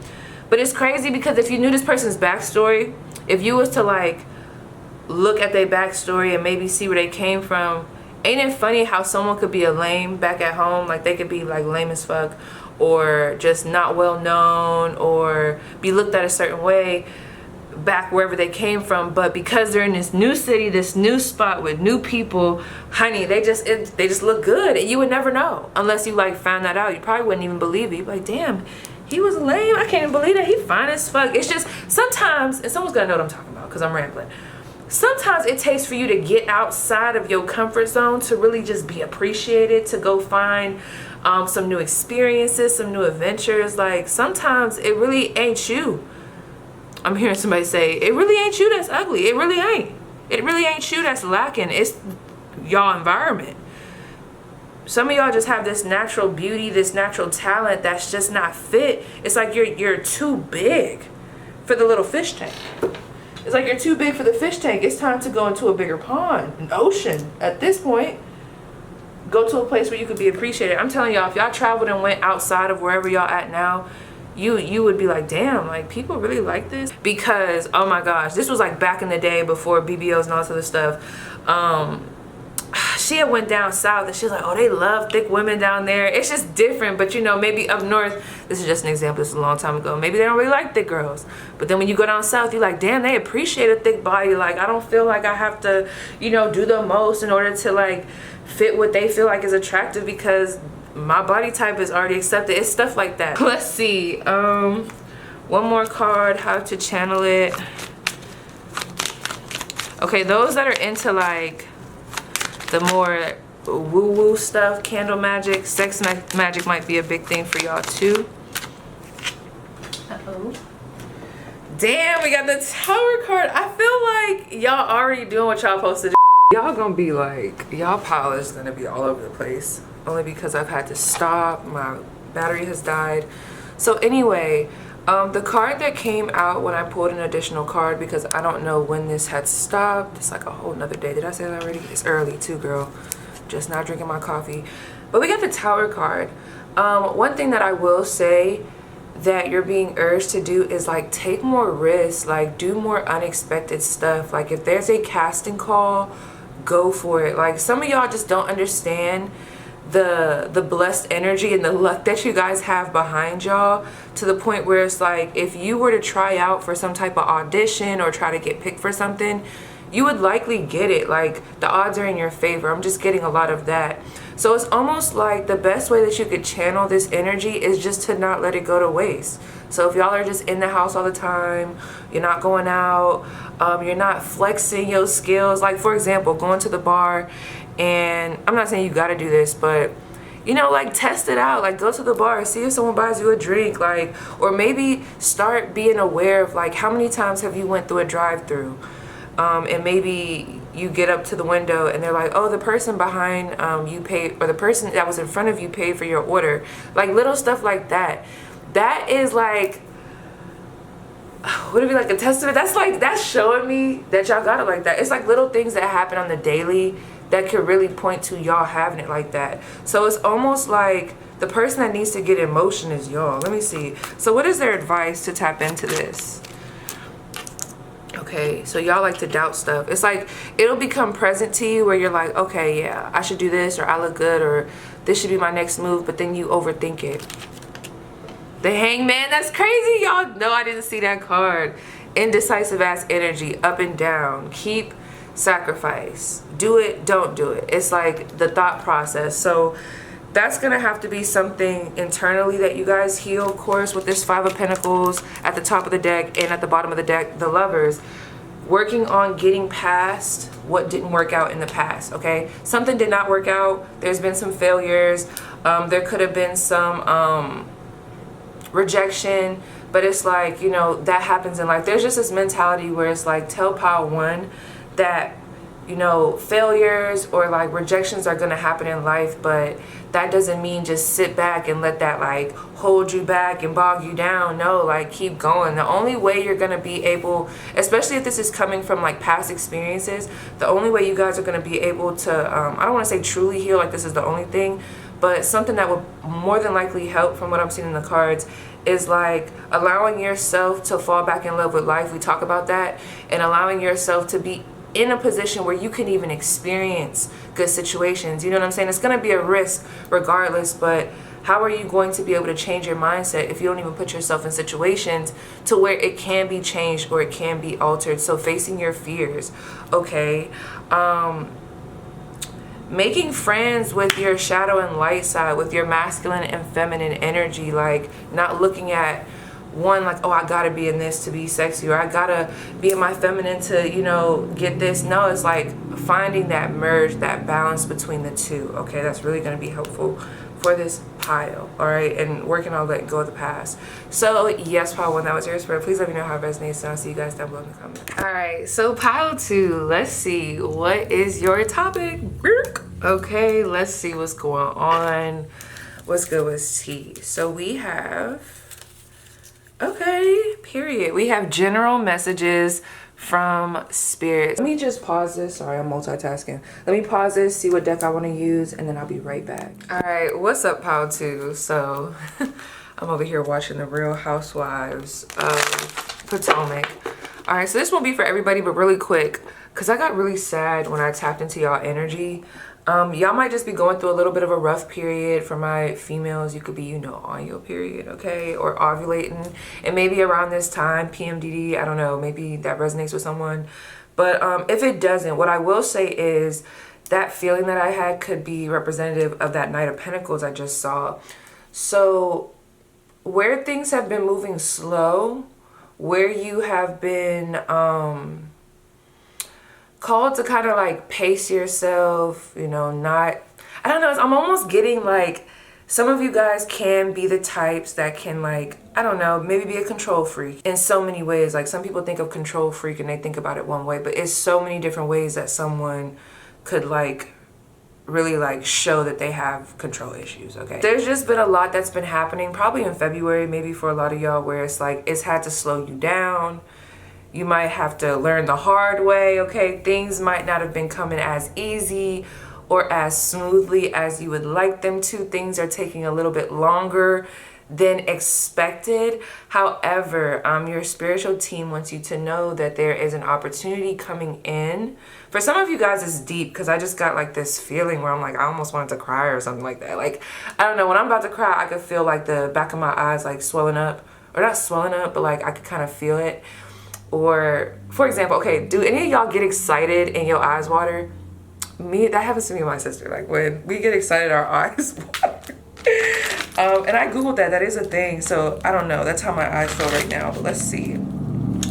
But it's crazy because if you knew this person's backstory, if you was to, like, look at their backstory and maybe see where they came from, ain't it funny how someone could be a lame back at home? Like, they could be, like, lame as fuck or just not well known or be looked at a certain way back wherever they came from, but because they're in this new city, this new spot with new people, honey, they just look good, and you would never know unless you like found that out. You probably wouldn't even believe it. You'd be like, damn, he was lame. I can't even believe that. He fine as fuck. It's just sometimes, and someone's gonna know what I'm talking about because I'm rambling. Sometimes it takes for you to get outside of your comfort zone to really just be appreciated, to go find some new experiences, some new adventures. Like, sometimes it really ain't you. I'm hearing somebody say, it really ain't you that's ugly. It really ain't. It really ain't you that's lacking. It's y'all environment. Some of y'all just have this natural beauty, this natural talent that's just not fit. It's like you're too big for the little fish tank. It's like you're too big for the fish tank. It's time to go into a bigger pond, an ocean. At this point, go to a place where you could be appreciated. I'm telling y'all, if y'all traveled and went outside of wherever y'all at now, you would be like, damn, like, people really like this. Because, oh my gosh, this was like back in the day before BBLs and all this other stuff. She had went down south and she was like, oh, they love thick women down there. It's just different. But you know, maybe up north, this is just an example, this is a long time ago, maybe they don't really like thick girls. But then when you go down south, you're like, damn, they appreciate a thick body. Like, I don't feel like I have to, you know, do the most in order to like fit what they feel like is attractive because my body type is already accepted. It's stuff like that. Let's see. One more card, how to channel it. Okay, those that are into like the more woo-woo stuff, candle magic, sex magic might be a big thing for y'all too. Uh-oh. Damn, we got the Tower card. I feel like y'all already doing what y'all supposed to do. Y'all gonna be like, y'all pile is gonna be all over the place. Only because I've had to stop, my battery has died. So anyway, the card that came out when I pulled an additional card, because I don't know when this had stopped, it's like a whole nother day. Did I say that already? It's early too, girl. Just now drinking my coffee. But we got the Tower card. One thing that I will say that you're being urged to do is like take more risks, like do more unexpected stuff. Like if there's a casting call, go for it. Like some of y'all just don't understand the blessed energy and the luck that you guys have behind y'all, to the point where it's like if you were to try out for some type of audition or try to get picked for something, you would likely get it. Like the odds are in your favor. I'm just getting a lot of that. So it's almost like the best way that you could channel this energy is just to not let it go to waste. So if y'all are just in the house all the time, you're not going out, you're not flexing your skills, like for example, going to the bar, and I'm not saying you got to do this, but you know, like test it out, like go to the bar, see if someone buys you a drink, like, or maybe start being aware of like how many times have you went through a drive-through, and maybe you get up to the window and they're like, oh, the person behind you paid, or the person that was in front of you paid for your order. Like little stuff like that. That is like, would it be like a testament? That's like, that's showing me that y'all got it like that. It's like little things that happen on the daily that could really point to y'all having it like that. So it's almost like the person that needs to get in motion is y'all. Let me see. So what is their advice to tap into this? Okay, so y'all like to doubt stuff. It's like it'll become present to you where you're like, okay, yeah, I should do this, or I look good, or this should be my next move, but then you overthink it. The Hangman, that's crazy. Y'all know I didn't see that card. Indecisive ass energy, up and down. Keep, sacrifice. Do it, don't do it. It's like the thought process. So that's gonna have to be something internally that you guys heal, of course, with this Five of Pentacles at the top of the deck and at the bottom of the deck, the Lovers. Working on getting past what didn't work out in the past, okay? Something did not work out. There's been some failures. There could have been some rejection, but it's like, you know, that happens in life. There's just this mentality where it's like, tell Pile 1 that, you know, failures or like rejections are going to happen in life, but that doesn't mean just sit back and let that like hold you back and bog you down. No, like keep going. The only way you're going to be able, especially if this is coming from like past experiences, the only way you guys are going to be able to, I don't want to say truly heal, like this is the only thing, but something that will more than likely help from what I'm seeing in the cards is like allowing yourself to fall back in love with life. We talk about that, and allowing yourself to be in a position where you can even experience good situations. You know what I'm saying? It's going to be a risk regardless, but how are you going to be able to change your mindset if you don't even put yourself in situations to where it can be changed or it can be altered? So facing your fears, okay? Making friends with your shadow and light side, with your masculine and feminine energy, like not looking at one like, oh, I gotta be in this to be sexy, or I gotta be in my feminine to, you know, get this. No, it's like finding that merge, that balance between the two. Okay, that's really gonna be helpful for this pile, all right, and working on letting go of the past. So yes, Pile 1, that was your spirit. Please let me know how it resonates, and I'll see you guys down below in the comments. All right, so Pile 2, let's see, what is your topic? Okay, let's see what's going on. What's good with tea? So we have, okay, period. We have general messages from Spirit. Let me just pause this. Sorry, I'm multitasking. Let me pause this, see what deck I want to use, and then I'll be right back. All right, what's up, Pile 2? So I'm over here watching the Real Housewives of Potomac. All right, so this won't be for everybody, but really quick, because I got really sad when I tapped into y'all energy. Y'all might just be going through a little bit of a rough period. For my females, you could be, you know, on your period, okay, or ovulating, and maybe around this time, PMDD, I don't know, maybe that resonates with someone. But if it doesn't, what I will say is that feeling that I had could be representative of that Knight of Pentacles I just saw. So where things have been moving slow, where you have been called to kind of like pace yourself, you know, not, I don't know, I'm almost getting like some of you guys can be the types that can like, I don't know, maybe be a control freak in so many ways. Like some people think of control freak and they think about it one way, but it's so many different ways that someone could like really like show that they have control issues, okay? There's just been a lot that's been happening probably in February, maybe for a lot of y'all, where it's like it's had to slow you down. You might have to learn the hard way, okay? Things might not have been coming as easy or as smoothly as you would like them to. Things are taking a little bit longer than expected. However, your spiritual team wants you to know that there is an opportunity coming in. For some of you guys, it's deep, because I just got like this feeling where I'm like, I almost wanted to cry or something like that. Like, I don't know, when I'm about to cry, I could feel like the back of my eyes like swelling up, or not swelling up, but like I could kind of feel it. Or, for example, okay, do any of y'all get excited and your eyes water? Me, that happens to me and my sister. Like when we get excited, our eyes water. And I googled that. That is a thing. So I don't know. That's how my eyes feel right now. But let's see.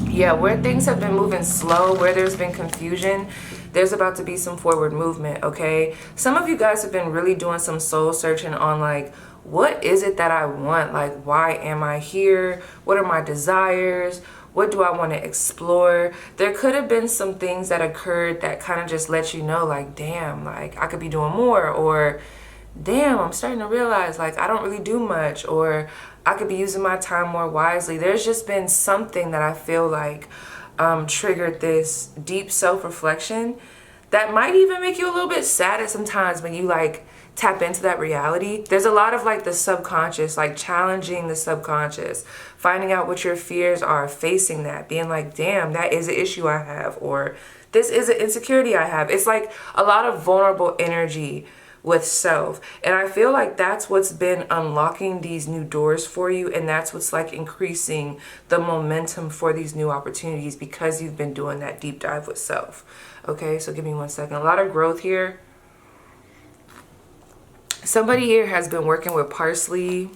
Yeah, where things have been moving slow, where there's been confusion, there's about to be some forward movement, okay? Some of you guys have been really doing some soul searching on like, what is it that I want? Like, why am I here? What are my desires? What do I want to explore? There could have been some things that occurred that kind of just let you know like, damn, like I could be doing more, or damn, I'm starting to realize like I don't really do much, or I could be using my time more wisely. There's just been something that I feel like triggered this deep self-reflection that might even make you a little bit sad at sometimes when you like tap into that reality. There's a lot of like the subconscious, like challenging the subconscious, finding out what your fears are, facing that, being like, damn, that is an issue I have, or this is an insecurity I have. It's like a lot of vulnerable energy with self. And I feel like that's what's been unlocking these new doors for you, and that's what's like increasing the momentum for these new opportunities, because you've been doing that deep dive with self. Okay, so give me 1 second. A lot of growth here. Somebody here has been working with parsley,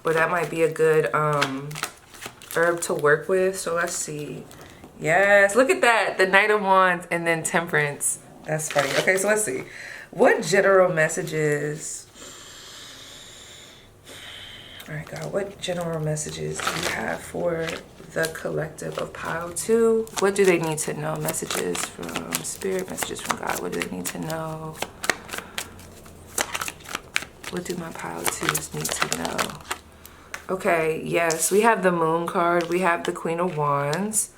or that might be a good herb to work with. So let's see. Yes, look at that, the Knight of Wands and then Temperance. That's funny. Okay, so let's see. What general messages? All right, God, what general messages do you have for the collective of pile 2? What do they need to know? Messages from Spirit, messages from God. What do they need to know? What do my pile 2s need to know? Okay, yes, we have the Moon card. We have the Queen of Wands.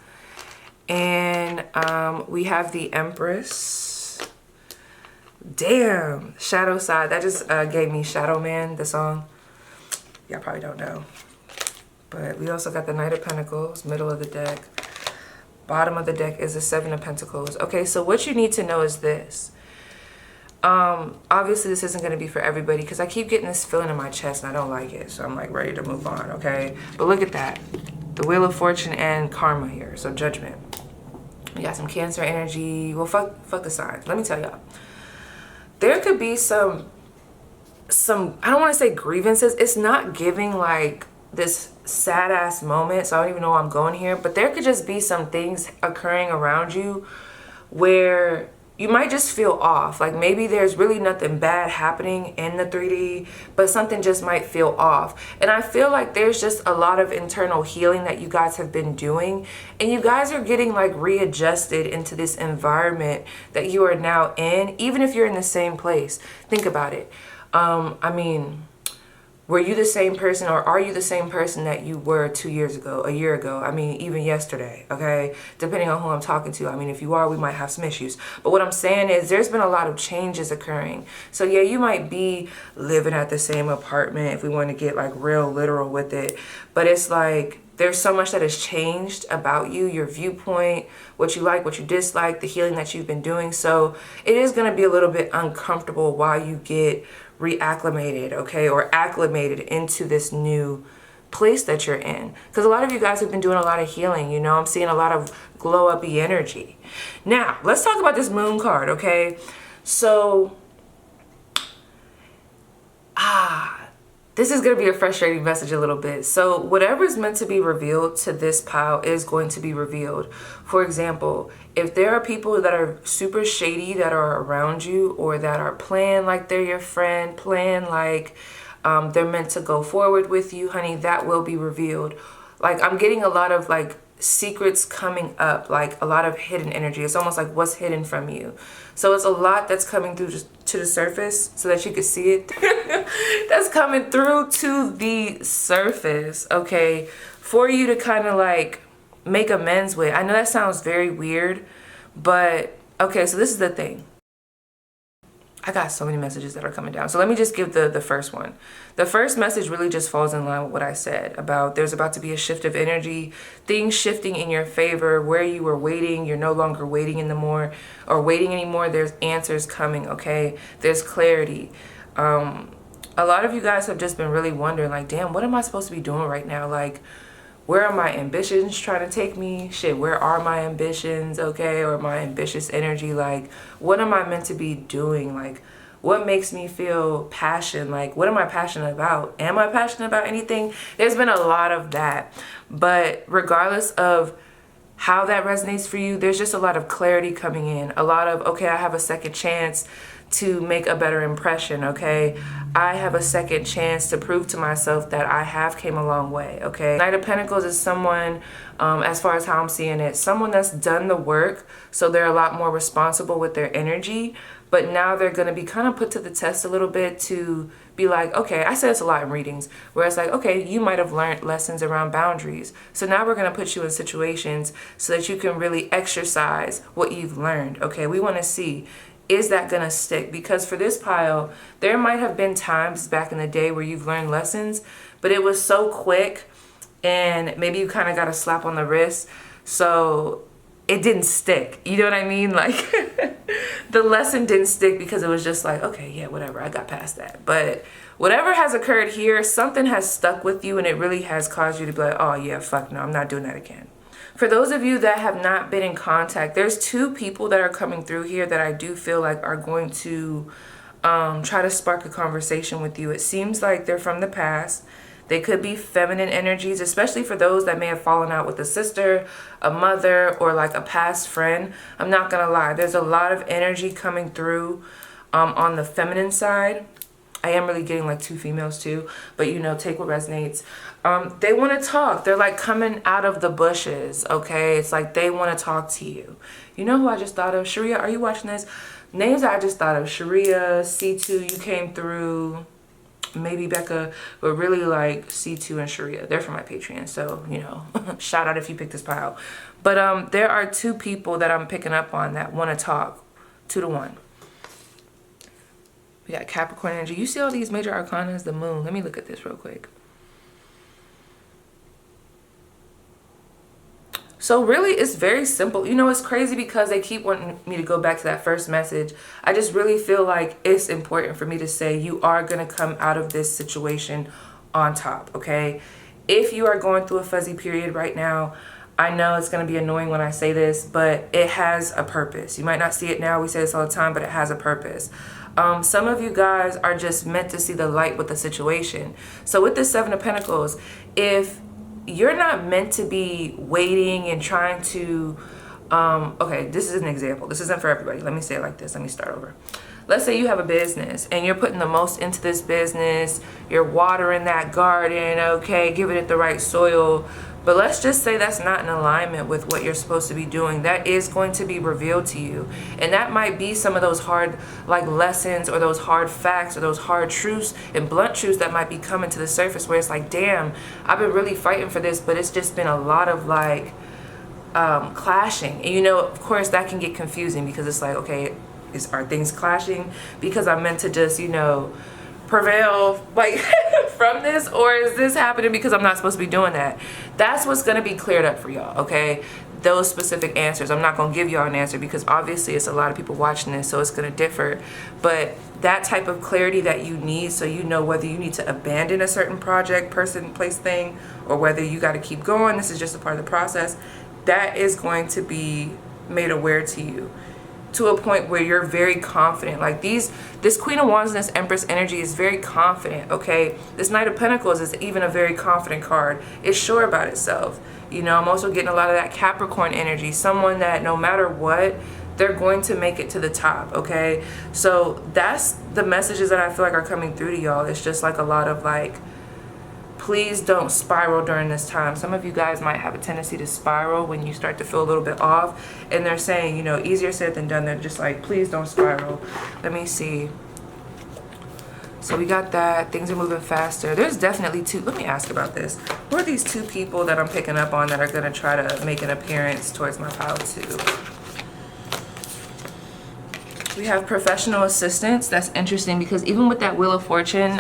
And we have the Empress. Damn, Shadow Side. That just gave me Shadow Man, the song. Y'all probably don't know. But we also got the Knight of Pentacles, middle of the deck. Bottom of the deck is the Seven of Pentacles. Okay, so what you need to know is this. Obviously this isn't going to be for everybody, because I keep getting this feeling in my chest and I don't like it. So I'm like ready to move on, okay? But look at that. The Wheel of Fortune and Karma here. So Judgment. We got some Cancer energy. Well, fuck the signs. Let me tell y'all. There could be some, I don't want to say grievances. It's not giving like this sad ass moment. So I don't even know where I'm going here. But there could just be some things occurring around you where you might just feel off. Like maybe there's really nothing bad happening in the 3D, but something just might feel off. And I feel like there's just a lot of internal healing that you guys have been doing. And you guys are getting like readjusted into this environment that you are now in, even if you're in the same place. Think about it. I mean, were you the same person, or are you the same person that you were 2 years ago, a year ago? I mean, even yesterday, okay? Depending on who I'm talking to. I mean, if you are, we might have some issues. But what I'm saying is there's been a lot of changes occurring. So yeah, you might be living at the same apartment if we want to get like real literal with it. But it's like there's so much that has changed about you, your viewpoint, what you like, what you dislike, the healing that you've been doing. So it is going to be a little bit uncomfortable while you get reacclimated, okay, or acclimated into this new place that you're in, because a lot of you guys have been doing a lot of healing. You know, I'm seeing a lot of glow uppy energy. Now let's talk about this Moon card, okay? So this is going to be a frustrating message a little bit. So whatever is meant to be revealed to this pile is going to be revealed. For example, if there are people that are super shady that are around you, or that are playing like they're your friend, playing like they're meant to go forward with you, honey, that will be revealed. Like I'm getting a lot of like secrets coming up, like a lot of hidden energy. It's almost like what's hidden from you. So it's a lot that's coming through just to the surface so that you can see it. That's coming through to the surface, okay, for you to kind of like make amends with. I know that sounds very weird, but okay, so this is the thing. I got so many messages that are coming down. So let me just give the first one. The first message really just falls in line with what I said about there's about to be a shift of energy, things shifting in your favor. Where you were waiting, you're no longer waiting anymore. There's answers coming, okay? There's clarity. A lot of you guys have just been really wondering like, damn, what am I supposed to be doing right now? Like, where are my ambitions trying to take me? Shit, where are my ambitions, okay? Or my ambitious energy? Like, what am I meant to be doing? Like, what makes me feel passion? Like, what am I passionate about? Am I passionate about anything? There's been a lot of that. But regardless of how that resonates for you, there's just a lot of clarity coming in. A lot of, okay, I have a second chance to make a better impression, okay? I have a second chance to prove to myself that I have came a long way, okay? Knight of Pentacles is someone, as far as how I'm seeing it, someone that's done the work, so they're a lot more responsible with their energy, but now they're going to be kind of put to the test a little bit to be like, okay, I say this a lot in readings, where it's like, okay, you might have learned lessons around boundaries. So now we're going to put you in situations so that you can really exercise what you've learned, okay? We want to see, is that going to stick? Because for this pile, there might have been times back in the day where you've learned lessons, but it was so quick and maybe you kind of got a slap on the wrist. So it didn't stick. You know what I mean? Like the lesson didn't stick because it was just like, okay, yeah, whatever, I got past that. But whatever has occurred here, something has stuck with you and it really has caused you to be like, oh yeah, fuck no, I'm not doing that again. For those of you that have not been in contact, there's two people that are coming through here that I do feel like are going to try to spark a conversation with you. It seems like they're from the past. They could be feminine energies, especially for those that may have fallen out with a sister, a mother, or like a past friend. I'm not gonna lie, there's a lot of energy coming through on the feminine side. I am really getting like two females too, but you know, take what resonates. They want to talk. They're like coming out of the bushes, okay? It's like they want to talk to you. You know who I just thought of? Sharia, are you watching this? Names I just thought of: Sharia, C2, you came through. Maybe Becca, but really like C2 and Sharia. They're from my Patreon, so, you know, shout out if you picked this pile. But there are two people that I'm picking up on that want to talk, 2 to 1. We got Capricorn energy. You see all these major arcanas, the moon. Let me look at this real quick. So really, it's very simple. You know, it's crazy because they keep wanting me to go back to that first message. I just really feel like it's important for me to say you are going to come out of this situation on top, okay? If you are going through a fuzzy period right now, I know it's going to be annoying when I say this, but it has a purpose. You might not see it now. We say this all the time, but it has a purpose. Some of you guys are just meant to see the light with the situation. So with the 7 of Pentacles, if you're not meant to be waiting and trying to, okay, this is an example. This isn't for everybody. Let me say it like this. Let me start over. Let's say you have a business and you're putting the most into this business. You're watering that garden, okay, giving it the right soil. But let's just say that's not in alignment with what you're supposed to be doing. That is going to be revealed to you. And that might be some of those hard like lessons or those hard facts or those hard truths and blunt truths that might be coming to the surface where it's like, damn, I've been really fighting for this, but it's just been a lot of like clashing. And you know, of course that can get confusing because it's like, okay, are things clashing because I'm meant to just, you know, prevail like from this, or is this happening because I'm not supposed to be doing that? That's what's going to be cleared up for y'all, okay? Those specific answers. I'm not going to give y'all an answer because obviously it's a lot of people watching this, so it's going to differ. But that type of clarity that you need, so you know whether you need to abandon a certain project, person, place, thing, or whether you got to keep going, this is just a part of the process, that is going to be made aware to you, to a point where you're very confident. Like this Queen of Wands and this Empress energy is very confident, okay? This Knight of Pentacles is even a very confident card. It's sure about itself. You know, I'm also getting a lot of that Capricorn energy. Someone that no matter what, they're going to make it to the top, okay? So that's the messages that I feel like are coming through to y'all. It's just like a lot of like, please don't spiral during this time. Some of you guys might have a tendency to spiral when you start to feel a little bit off. And they're saying, you know, easier said than done. They're just like, please don't spiral. Let me see. So we got that. Things are moving faster. There's definitely two. Let me ask about this. Who are these two people that I'm picking up on that are going to try to make an appearance towards my pile too? We have professional assistance. That's interesting because even with that Wheel of Fortune,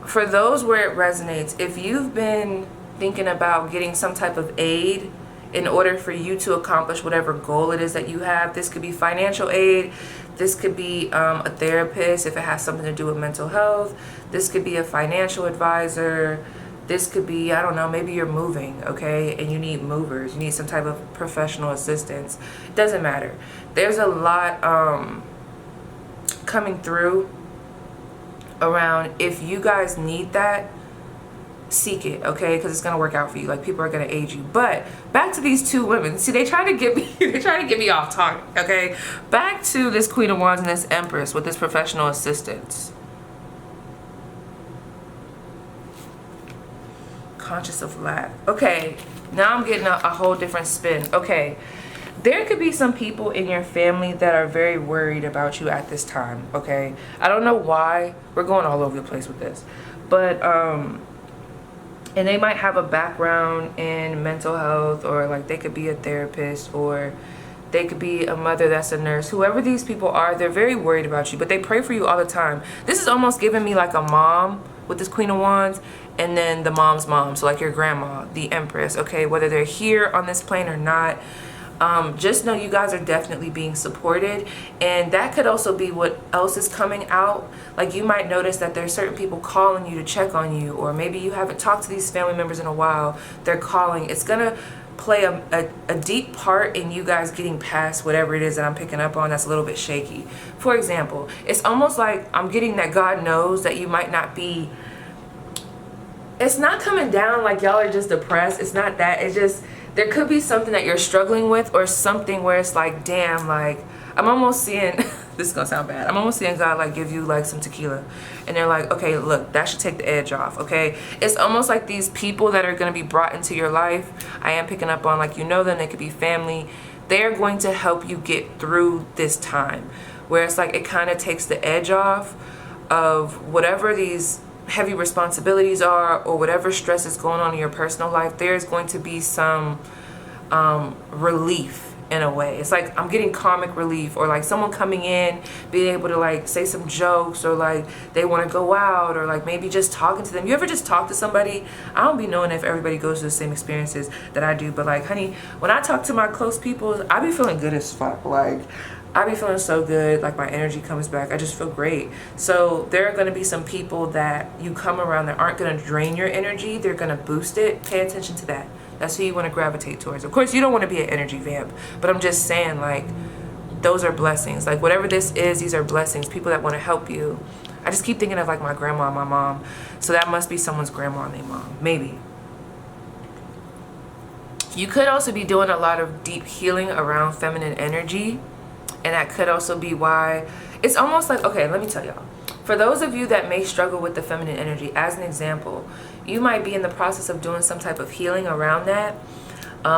for those where it resonates, if you've been thinking about getting some type of aid in order for you to accomplish whatever goal it is that you have, this could be financial aid, this could be a therapist if it has something to do with mental health, this could be a financial advisor, this could be, I don't know, maybe you're moving, okay, and you need movers, you need some type of professional assistance. It doesn't matter. There's a lot coming through around if you guys need that, seek it, okay? Because it's gonna work out for you. Like, people are gonna aid you. But back to these two women. See, they try to get me they try to get me off target, okay? Back to this Queen of Wands and this Empress with this professional assistance. Conscious of lack. Okay, now I'm getting a whole different spin. Okay, there could be some people in your family that are very worried about you at this time, okay? I don't know why. We're going all over the place with this. But and they might have a background in mental health, or like they could be a therapist, or they could be a mother that's a nurse. Whoever these people are, they're very worried about you, but they pray for you all the time. This is almost giving me like a mom with this Queen of Wands, and then the mom's mom, so like your grandma, the Empress, okay? Whether they're here on this plane or not, just know you guys are definitely being supported. And that could also be what else is coming out. Like, you might notice that there's certain people calling you to check on you, or maybe you haven't talked to these family members in a while. They're calling. It's gonna play a deep part in you guys getting past whatever it is that I'm picking up on that's a little bit shaky. For example, it's almost like I'm getting that God knows that you might not be, it's not coming down like y'all are just depressed. It's not that. It's just, there could be something that you're struggling with, or something where it's like, damn, like, I'm almost seeing, this is gonna sound bad, I'm almost seeing God like give you like some tequila, and they're like, okay, look, that should take the edge off, okay? It's almost like these people that are gonna be brought into your life, I am picking up on, like, you know them, they could be family, they're going to help you get through this time, where it's like it kind of takes the edge off of whatever these heavy responsibilities are, or whatever stress is going on in your personal life. There's going to be some relief in a way. It's like I'm getting comic relief, or like someone coming in, being able to like say some jokes, or like they want to go out, or like maybe just talking to them. You ever just talk to somebody? I don't be knowing if everybody goes through the same experiences that I do, but like, honey, when I talk to my close people, I be feeling good as fuck. Like, I be feeling so good, like my energy comes back. I just feel great. So there are going to be some people that you come around that aren't going to drain your energy. They're going to boost it. Pay attention to that. That's who you want to gravitate towards. Of course, you don't want to be an energy vamp, but I'm just saying, like, those are blessings. Like, whatever this is, these are blessings. People that want to help you. I just keep thinking of like my grandma and my mom. So that must be someone's grandma and their mom. Maybe. You could also be doing a lot of deep healing around feminine energy. And that could also be why it's almost like, okay, let me tell y'all. For those of you that may struggle with the feminine energy, as an example, you might be in the process of doing some type of healing around that.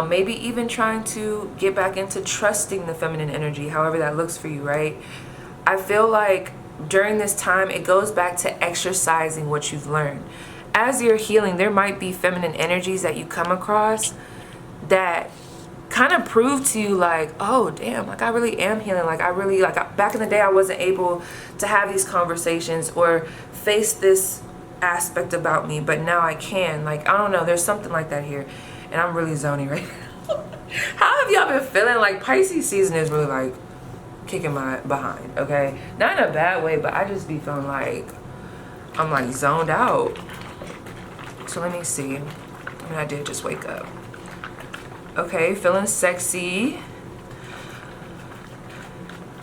Maybe even trying to get back into trusting the feminine energy, however that looks for you, right? I feel like during this time, it goes back to exercising what you've learned. As you're healing, there might be feminine energies that you come across that kind of prove to you like, oh damn, like I really am healing. Like I really, like back in the day I wasn't able to have these conversations or face this aspect about me, but now I can. Like, I don't know, there's something like that here, and I'm really zony right now. How have y'all been feeling? Like, Pisces season is really like kicking my behind, okay? Not in a bad way, but I just be feeling like I'm like zoned out. So let me see. I mean, I did just wake up. Okay, feeling sexy.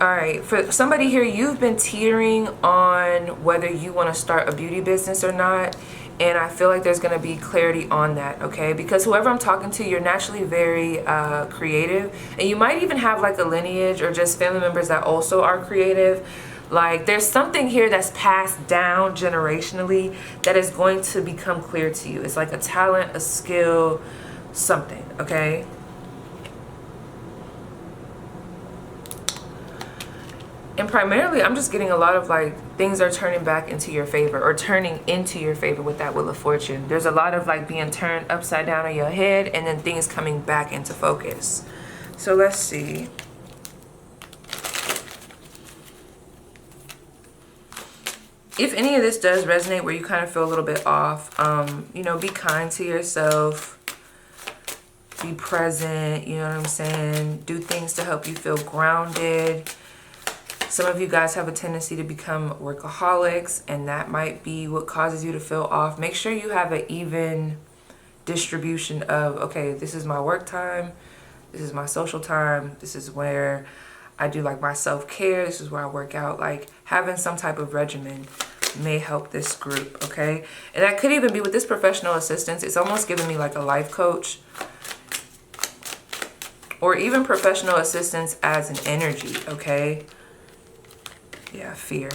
All right, for somebody here, you've been teetering on whether you want to start a beauty business or not. And I feel like there's going to be clarity on that, okay? Because whoever I'm talking to, you're naturally very creative. And you might even have like a lineage or just family members that also are creative. Like, there's something here that's passed down generationally that is going to become clear to you. It's like a talent, a skill, something, okay? And primarily, I'm just getting a lot of like things are turning back into your favor, or turning into your favor with that Wheel of Fortune. There's a lot of like being turned upside down on your head, and then things coming back into focus. So let's see. If any of this does resonate where you kind of feel a little bit off, you know, be kind to yourself. Be present, you know what I'm saying? Do things to help you feel grounded. Some of you guys have a tendency to become workaholics, and that might be what causes you to feel off. Make sure you have an even distribution of, okay, this is my work time, this is my social time, this is where I do like my self-care. This is where I work out. Like having some type of regimen may help this group, okay? And that could even be with this professional assistance. It's almost giving me like a life coach, or even professional assistance as an energy, okay? Yeah, fear.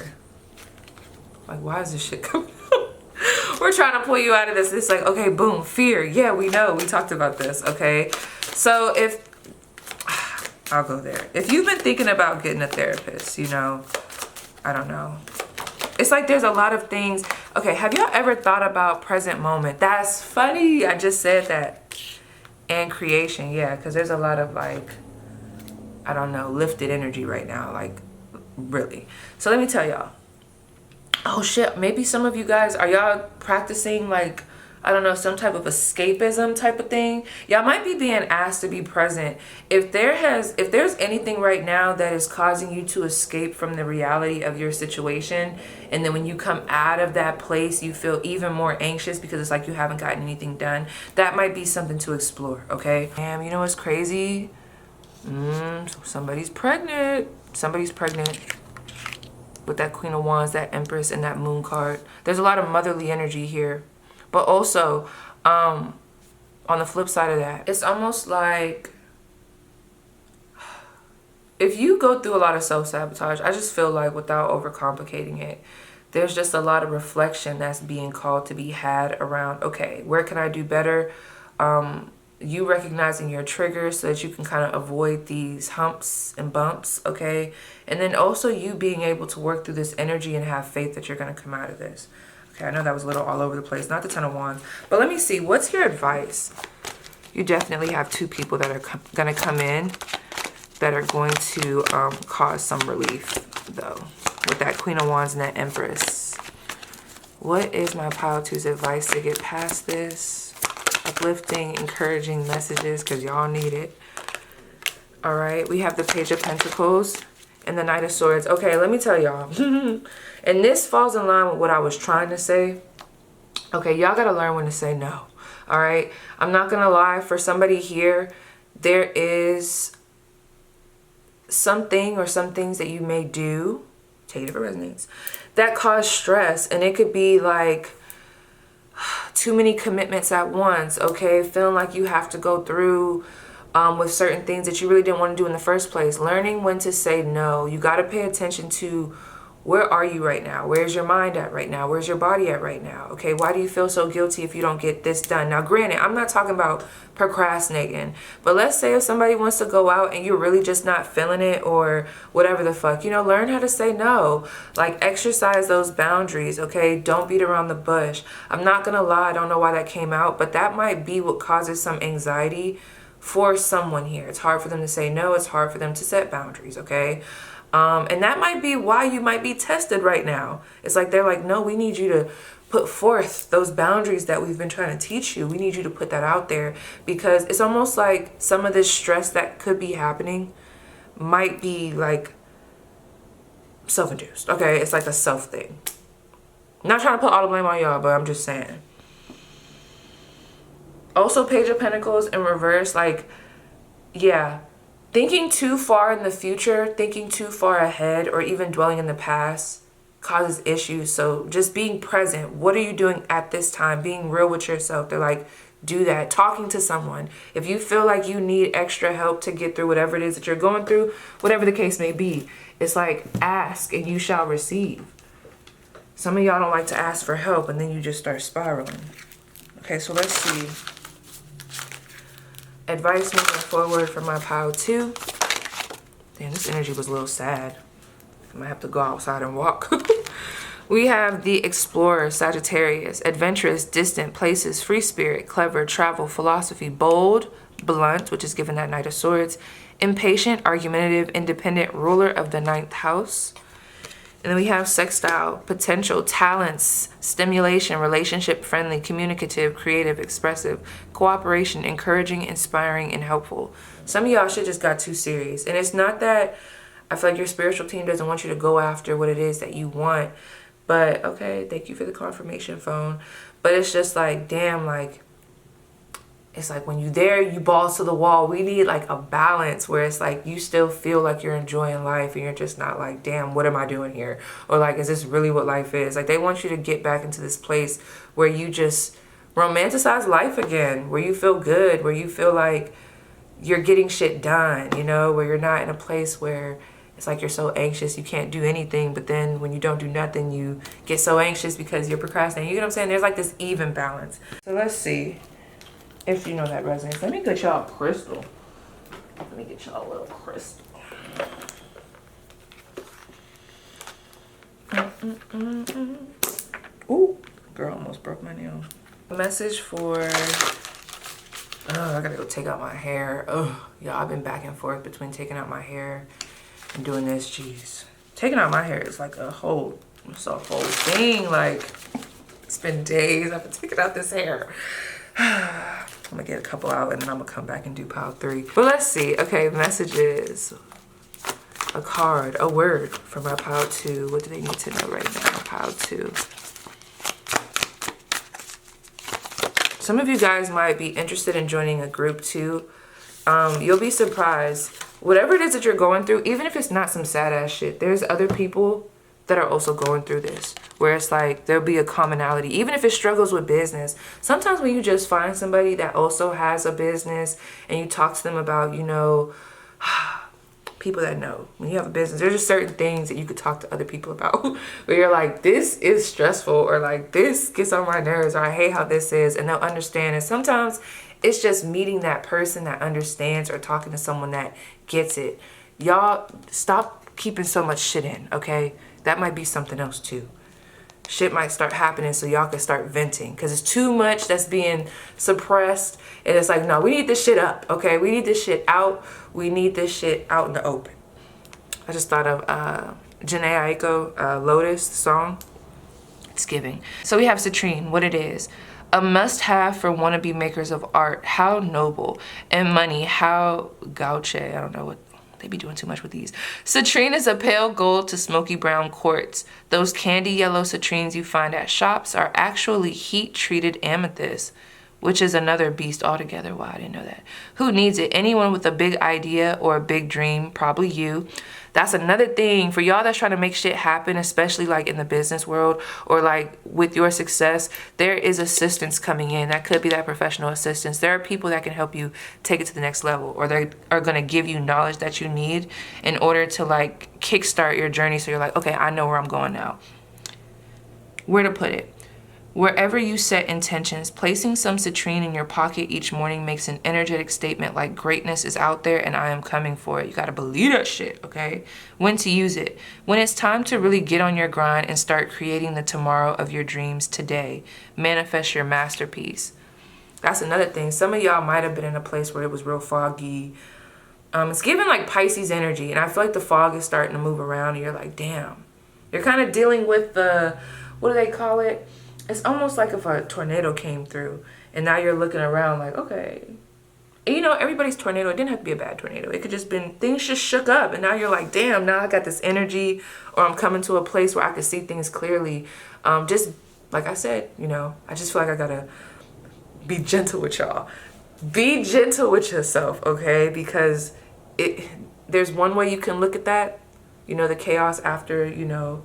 Like, why is this shit coming up? We're trying to pull you out of this. It's like, okay, boom, fear. Yeah, we know. We talked about this, okay? So if, I'll go there. If you've been thinking about getting a therapist, you know, I don't know. It's like there's a lot of things. Okay, have y'all ever thought about present moment? That's funny. I just said that. And creation, yeah, because there's a lot of like, I don't know, lifted energy right now, like really. So let me tell y'all. Oh shit, maybe some of you guys, are y'all practicing like, I don't know, some type of escapism type of thing? Y'all might be being asked to be present. If there's anything right now that is causing you to escape from the reality of your situation, and then when you come out of that place, you feel even more anxious because it's like you haven't gotten anything done, that might be something to explore, okay? Damn, you know what's crazy? Somebody's pregnant. Somebody's pregnant. With that Queen of Wands, that Empress, and that Moon card. There's a lot of motherly energy here. But also, on the flip side of that, it's almost like if you go through a lot of self-sabotage, I just feel like without overcomplicating it, there's just a lot of reflection that's being called to be had around, okay, where can I do better? You recognizing your triggers so that you can kind of avoid these humps and bumps, okay? And then also you being able to work through this energy and have faith that you're going to come out of this. Okay, I know that was a little all over the place, not the Ten of Wands. But let me see, what's your advice? You definitely have two people that are going to come in that are going to cause some relief, though, with that Queen of Wands and that Empress. What is my Pile 2's advice to get past this? Uplifting, encouraging messages, because y'all need it. All right, we have the Page of Pentacles and the Knight of Swords. Okay, let me tell y'all. And this falls in line with what I was trying to say. Okay, y'all got to learn when to say no. All right, I'm not going to lie. For somebody here, there is something or some things that you may do, take it if it resonates, that cause stress. And it could be like too many commitments at once, okay? Feeling like you have to go through with certain things that you really didn't want to do in the first place. Learning when to say no. You got to pay attention to where are you right now? Where's your mind at right now? Where's your body at right now? Okay, why do you feel so guilty if you don't get this done? Now, granted, I'm not talking about procrastinating, but let's say if somebody wants to go out and you're really just not feeling it or whatever the fuck, you know, learn how to say no. Like, exercise those boundaries, okay? Don't beat around the bush. I'm not gonna lie, I don't know why that came out, but that might be what causes some anxiety for someone here. It's hard for them to say no. It's hard for them to set boundaries, okay? And that might be why you might be tested right now. It's like they're like, no, we need you to put forth those boundaries that we've been trying to teach you. We need you to put that out there, because it's almost like some of this stress that could be happening might be like self-induced. Okay, it's like a self thing. Not trying to put all the blame on y'all, but I'm just saying. Also, Page of Pentacles in reverse, like, yeah. Thinking too far in the future, thinking too far ahead, or even dwelling in the past causes issues. So just being present. What are you doing at this time? Being real with yourself. They're like, do that. Talking to someone. If you feel like you need extra help to get through whatever it is that you're going through, whatever the case may be, it's like, ask and you shall receive. Some of y'all don't like to ask for help, and then you just start spiraling. Okay, so let's see. Advice moving forward for my Pile 2. Damn, this energy was a little sad. I might have to go outside and walk. We have the Explorer, Sagittarius, adventurous, distant places, free spirit, clever, travel, philosophy, bold, blunt, which is given that Knight of Swords, impatient, argumentative, independent, ruler of the 9th house. And then we have Sextile, potential, talents, stimulation, relationship friendly, communicative, creative, expressive, cooperation, encouraging, inspiring, and helpful. Some of y'all shit just got too serious. And it's not that I feel like your spiritual team doesn't want you to go after what it is that you want. But, okay, thank you for the confirmation phone. But it's just like, damn, like, it's like when you there, you balls to the wall. We need like a balance where it's like you still feel like you're enjoying life and you're just not like, damn, what am I doing here? Or like, is this really what life is? Like they want you to get back into this place where you just romanticize life again, where you feel good, where you feel like you're getting shit done, you know, where you're not in a place where it's like you're so anxious you can't do anything, but then when you don't do nothing, you get so anxious because you're procrastinating. You know what I'm saying? There's like this even balance. So let's see if you know that resonates. Let me get y'all a crystal. Let me get y'all a little crystal. Ooh, girl almost broke my nail. A message for... I gotta go take out my hair. Oh, yeah, I've been back and forth between taking out my hair and doing this. Jeez, taking out my hair is like it's a whole thing. Like, it's been days I've been taking out this hair. I'm gonna get a couple out and then I'm gonna come back and do pile 3. But let's see. Okay, messages. A card, a word for my pile 2. What do they need to know right now? Pile 2. Some of you guys might be interested in joining a group too. You'll be surprised. Whatever it is that you're going through, even if it's not some sad ass shit, there's other people that are also going through this. Where it's like, there'll be a commonality. Even if it struggles with business. Sometimes when you just find somebody that also has a business and you talk to them about, you know, people that know. When you have a business, there's just certain things that you could talk to other people about where you're like, this is stressful, or like, this gets on my nerves, or I hate how this is, and they'll understand. And sometimes it's just meeting that person that understands or talking to someone that gets it. Y'all, stop keeping so much shit in, okay? That might be something else too. Shit might start happening so y'all can start venting because it's too much that's being suppressed. And it's like, no, we need this shit up, okay? We need this shit out. We need this shit out in the open. I just thought of Jhené Aiko, Lotus, the song. It's giving. So we have citrine, what it is. A must-have for wannabe makers of art. How noble. And money, how gauche. I don't know what. They be doing too much with these. Citrine is a pale gold to smoky brown quartz. Those candy yellow citrines you find at shops are actually heat-treated amethyst, which is another beast altogether. Wow, I didn't know that. Who needs it? Anyone with a big idea or a big dream, probably you. That's another thing for y'all that's trying to make shit happen, especially like in the business world or like with your success. There is assistance coming in. That could be that professional assistance. There are people that can help you take it to the next level, or they are going to give you knowledge that you need in order to like kickstart your journey. So you're like, okay, I know where I'm going now. Where to put it? Wherever you set intentions, placing some citrine in your pocket each morning makes an energetic statement like greatness is out there and I am coming for it. You gotta believe that shit, okay? When to use it? When it's time to really get on your grind and start creating the tomorrow of your dreams today. Manifest your masterpiece. That's another thing. Some of y'all might have been in a place where it was real foggy. It's giving like Pisces energy, and I feel like the fog is starting to move around and you're like, damn. You're kind of dealing with the, what do they call it? It's almost like if a tornado came through and now you're looking around like, okay. And you know, everybody's tornado, it didn't have to be a bad tornado. It could just been, things just shook up and now you're like, damn, now I got this energy, or I'm coming to a place where I can see things clearly. Just like I said, you know, I just feel like I gotta be gentle with y'all. Be gentle with yourself, okay? Because there's one way you can look at that, you know, the chaos after, you know,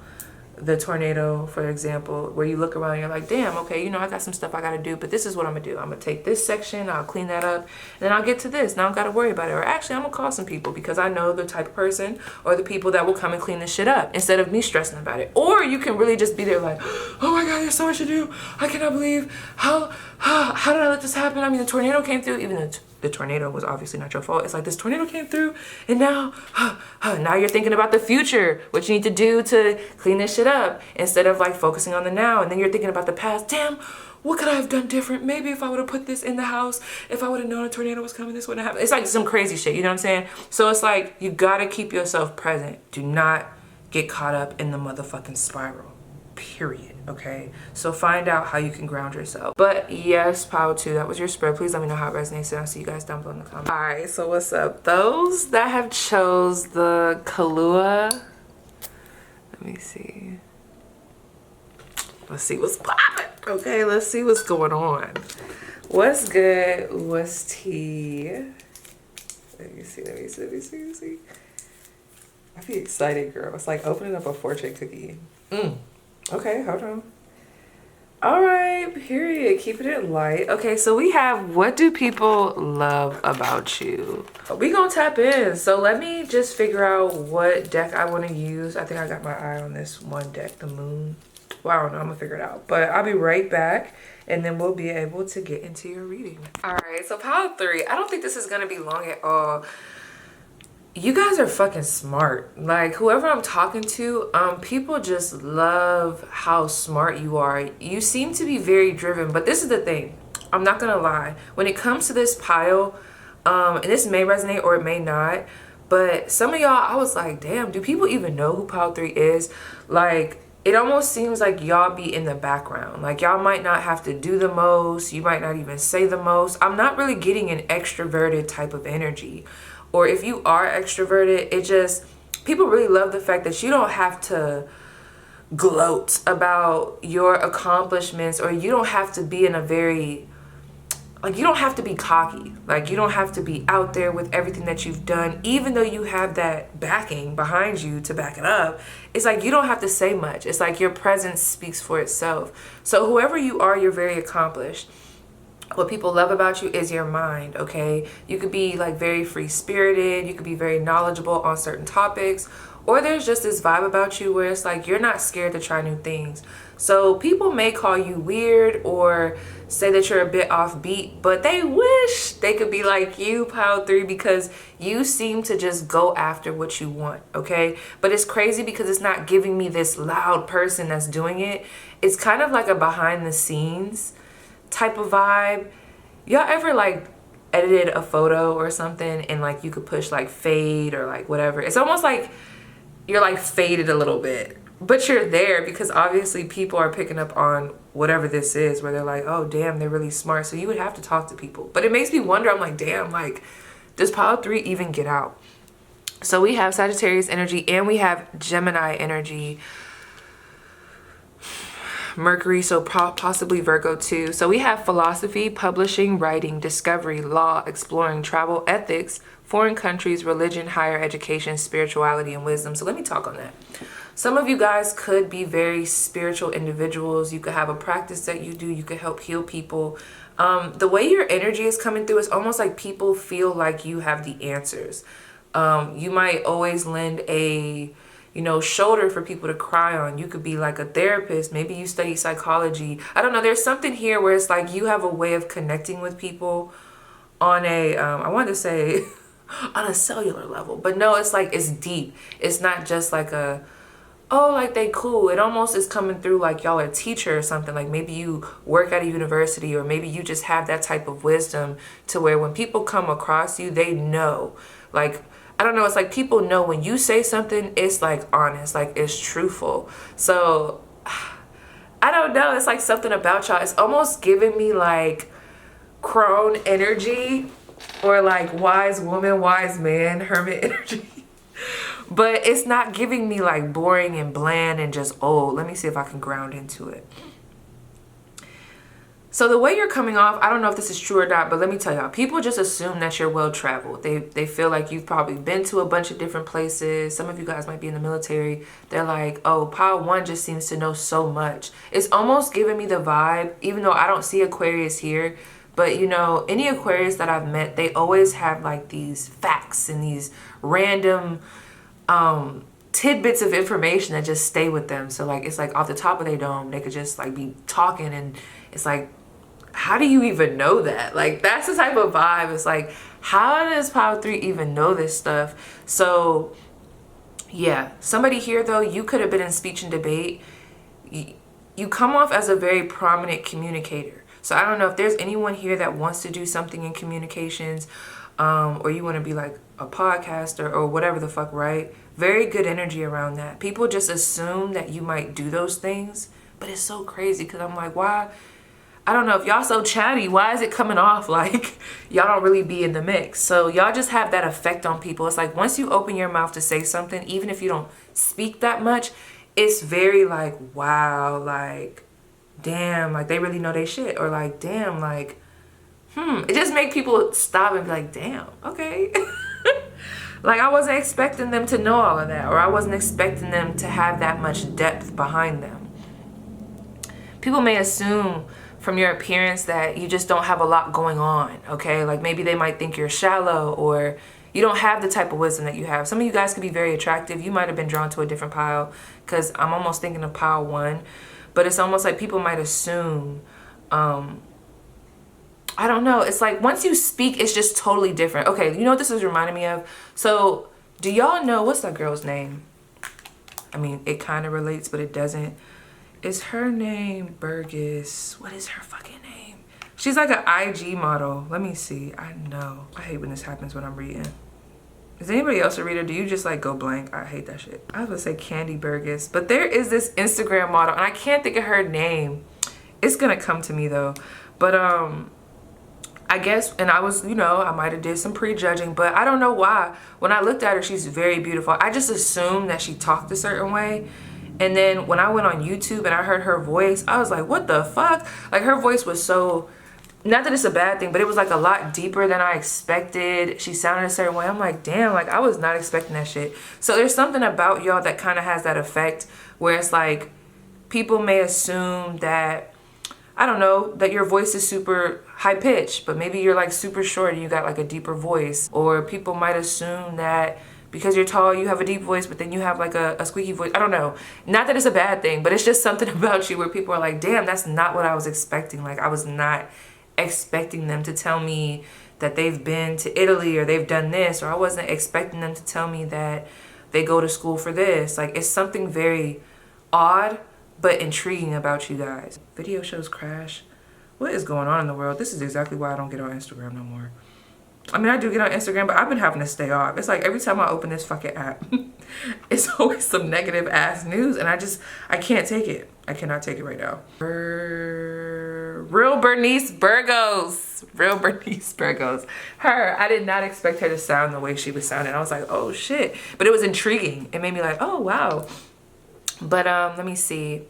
the tornado, for example, where you look around and you're like, damn, okay, you know, I got some stuff I got to do, but this is what I'm going to do. I'm going to take this section, I'll clean that up, and then I'll get to this. Now I don't got to worry about it. Or actually, I'm going to call some people because I know the type of person or the people that will come and clean this shit up instead of me stressing about it. Or you can really just be there like, oh my God, there's so much to do. I cannot believe how did I let this happen? I mean, the tornado came through, even though the tornado was obviously not your fault. It's like this tornado came through and now you're thinking about the future, what you need to do to clean this shit up instead of like focusing on the now. And then you're thinking about the past. Damn, what could I have done different? Maybe if I would have put this in the house, if I would have known a tornado was coming, this wouldn't happen. It's like some crazy shit, you know what I'm saying? So it's like, you gotta keep yourself present. Do not get caught up in the motherfucking spiral, period. Okay, so find out how you can ground yourself. But yes, pile 2, that was your spread. Please let me know how it resonates, and I'll see you guys down below in the comments. All right, so what's up? Those that have chose the Kahlua, let me see. Let's see what's popping. Okay, let's see what's going on. What's good? What's tea? Let me see. I feel excited, girl. It's like opening up a fortune cookie. Okay, hold on. All right, period. Keeping it light. Okay, so we have what do people love about you? We gonna tap in. So let me just figure out what deck I want to use. I think I got my eye on this one deck, the moon. Well, I don't know. I'm gonna figure it out. But I'll be right back, and then we'll be able to get into your reading. All right, so pile 3. I don't think this is gonna be long at all. You guys are fucking smart. Like, whoever I'm talking to, people just love how smart you are. You seem to be very driven, but this is the thing. I'm not gonna lie. When it comes to this pile, and this may resonate or it may not, but some of y'all, I was like, damn, do people even know who pile 3 is? Like, it almost seems like y'all be in the background. Like, y'all might not have to do the most. You might not even say the most. I'm not really getting an extroverted type of energy. Or if you are extroverted, it just, people really love the fact that you don't have to gloat about your accomplishments, or you don't have to be in a very, like, you don't have to be cocky. Like, you don't have to be out there with everything that you've done, even though you have that backing behind you to back it up. It's like you don't have to say much. It's like your presence speaks for itself. So whoever you are, you're very accomplished. What people love about you is your mind, okay? You could be like very free-spirited. You could be very knowledgeable on certain topics. Or there's just this vibe about you where it's like you're not scared to try new things. So people may call you weird or say that you're a bit offbeat, but they wish they could be like you, pile 3, because you seem to just go after what you want, okay? But it's crazy because it's not giving me this loud person that's doing it. It's kind of like a behind the scenes type of vibe. Y'all ever like edited a photo or something and like you could push like fade or like whatever? It's almost like you're like faded a little bit, but you're there because obviously people are picking up on whatever this is, where they're like, oh damn, they're really smart. So you would have to talk to people. But it makes me wonder, I'm like, damn, like, does pile 3 even get out? So we have Sagittarius energy and we have Gemini energy, Mercury, so possibly Virgo too. So we have philosophy, publishing, writing, discovery, law, exploring, travel, ethics, foreign countries, religion, higher education, spirituality, and wisdom. So let me talk on that. Some of you guys could be very spiritual individuals. You could have a practice that you do. You could help heal people. The way your energy is coming through, it's almost like people feel like you have the answers. You might always lend a shoulder for people to cry on. You could be like a therapist. Maybe you study psychology. I don't know. There's something here where it's like you have a way of connecting with people on a, I wanted to say on a cellular level, but no, it's like, it's deep. It's not just like a, oh, like they cool. It almost is coming through like y'all are a teacher or something. Like maybe you work at a university, or maybe you just have that type of wisdom to where when people come across you, they know. Like, I don't know, it's like people know when you say something, it's like honest, like it's truthful. So I don't know, it's like something about y'all. It's almost giving me like crone energy, or like wise woman, wise man, hermit energy. But it's not giving me like boring and bland and just old. Let me see if I can ground into it. So the way you're coming off, I don't know if this is true or not, but let me tell y'all, people just assume that you're well-traveled. They feel like you've probably been to a bunch of different places. Some of you guys might be in the military. They're like, oh, pile 1 just seems to know so much. It's almost giving me the vibe, even though I don't see Aquarius here, but any Aquarius that I've met, they always have like these facts and these random tidbits of information that just stay with them. So like, it's like off the top of their dome, they could just like be talking, and it's like, how do you even know that? Like, that's the type of vibe. It's like, how does pile 3 even know this stuff? So yeah, somebody here though, you could have been in speech and debate. You come off as a very prominent communicator. So I don't know if there's anyone here that wants to do something in communications, or you want to be like a podcaster or whatever the fuck, right? Very good energy around that. People just assume that you might do those things, but it's so crazy because I'm like, why? I don't know, if y'all so chatty, why is it coming off like y'all don't really be in the mix? So y'all just have that effect on people. It's like once you open your mouth to say something, even if you don't speak that much, it's very like, wow, like, damn, like they really know they shit. Or like, damn, like, It just make people stop and be like, damn, okay. Like, I wasn't expecting them to know all of that, or I wasn't expecting them to have that much depth behind them. People may assume from your appearance that you just don't have a lot going on, okay? Like, maybe they might think you're shallow, or you don't have the type of wisdom that you have. Some of you guys could be very attractive. You might have been drawn to a different pile, because I'm almost thinking of pile 1. But it's almost like people might assume, I don't know. It's like once you speak, it's just totally different. Okay, you know what this is reminding me of? So, do y'all know, what's that girl's name? I mean, it kind of relates, but it doesn't. Is her name Burgess? What is her fucking name? She's like an IG model. Let me see. I know. I hate when this happens when I'm reading. Is anybody else a reader? Do you just like go blank? I hate that shit. I was gonna say Candy Burgess, but there is this Instagram model, and I can't think of her name. It's gonna come to me though. But I guess, and I was, you know, I might have did some prejudging, but I don't know why. When I looked at her, she's very beautiful. I just assumed that she talked a certain way. And then when I went on YouTube and I heard her voice, I was like, what the fuck? Like, her voice was so, not that it's a bad thing, but it was like a lot deeper than I expected. She sounded a certain way. I'm like, damn, like I was not expecting that shit. So there's something about y'all that kind of has that effect where it's like, people may assume that, I don't know, that your voice is super high pitched, but maybe you're like super short and you got like a deeper voice. Or people might assume that because you're tall, you have a deep voice, but then you have like a squeaky voice. I don't know. Not that it's a bad thing, but it's just something about you where people are like, damn, that's not what I was expecting. Like, I was not expecting them to tell me that they've been to Italy or they've done this, or I wasn't expecting them to tell me that they go to school for this. Like, it's something very odd but intriguing about you guys. Video shows crash. What is going on in the world? This is exactly why I don't get on Instagram no more. I mean, I do get on Instagram, but I've been having to stay off. It's like every time I open this fucking app, it's always some negative ass news, and I can't take it. I cannot take it right now. Real Bernice Burgos. Real Bernice Burgos. Her, I did not expect her to sound the way she was sounding. I was like, oh shit. But it was intriguing. It made me like, oh wow. But let me see.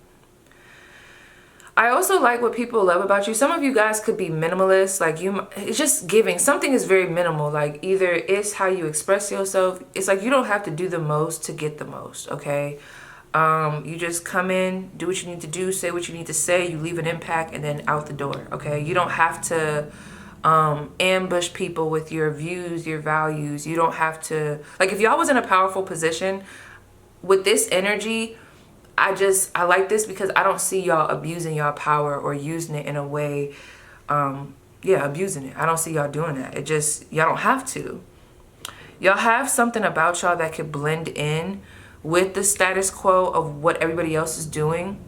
I also like what people love about you. Some of you guys could be minimalist. Like, it's just giving. Something is very minimal. Like, either it's how you express yourself. It's like you don't have to do the most to get the most, okay? You just come in, do what you need to do, say what you need to say, you leave an impact, and then out the door, okay? You don't have to ambush people with your views, your values. You don't have to, like, if y'all was in a powerful position with this energy, I like this because I don't see y'all abusing y'all power or using it in a way, abusing it. I don't see y'all doing that. Y'all don't have to. Y'all have something about y'all that could blend in with the status quo of what everybody else is doing,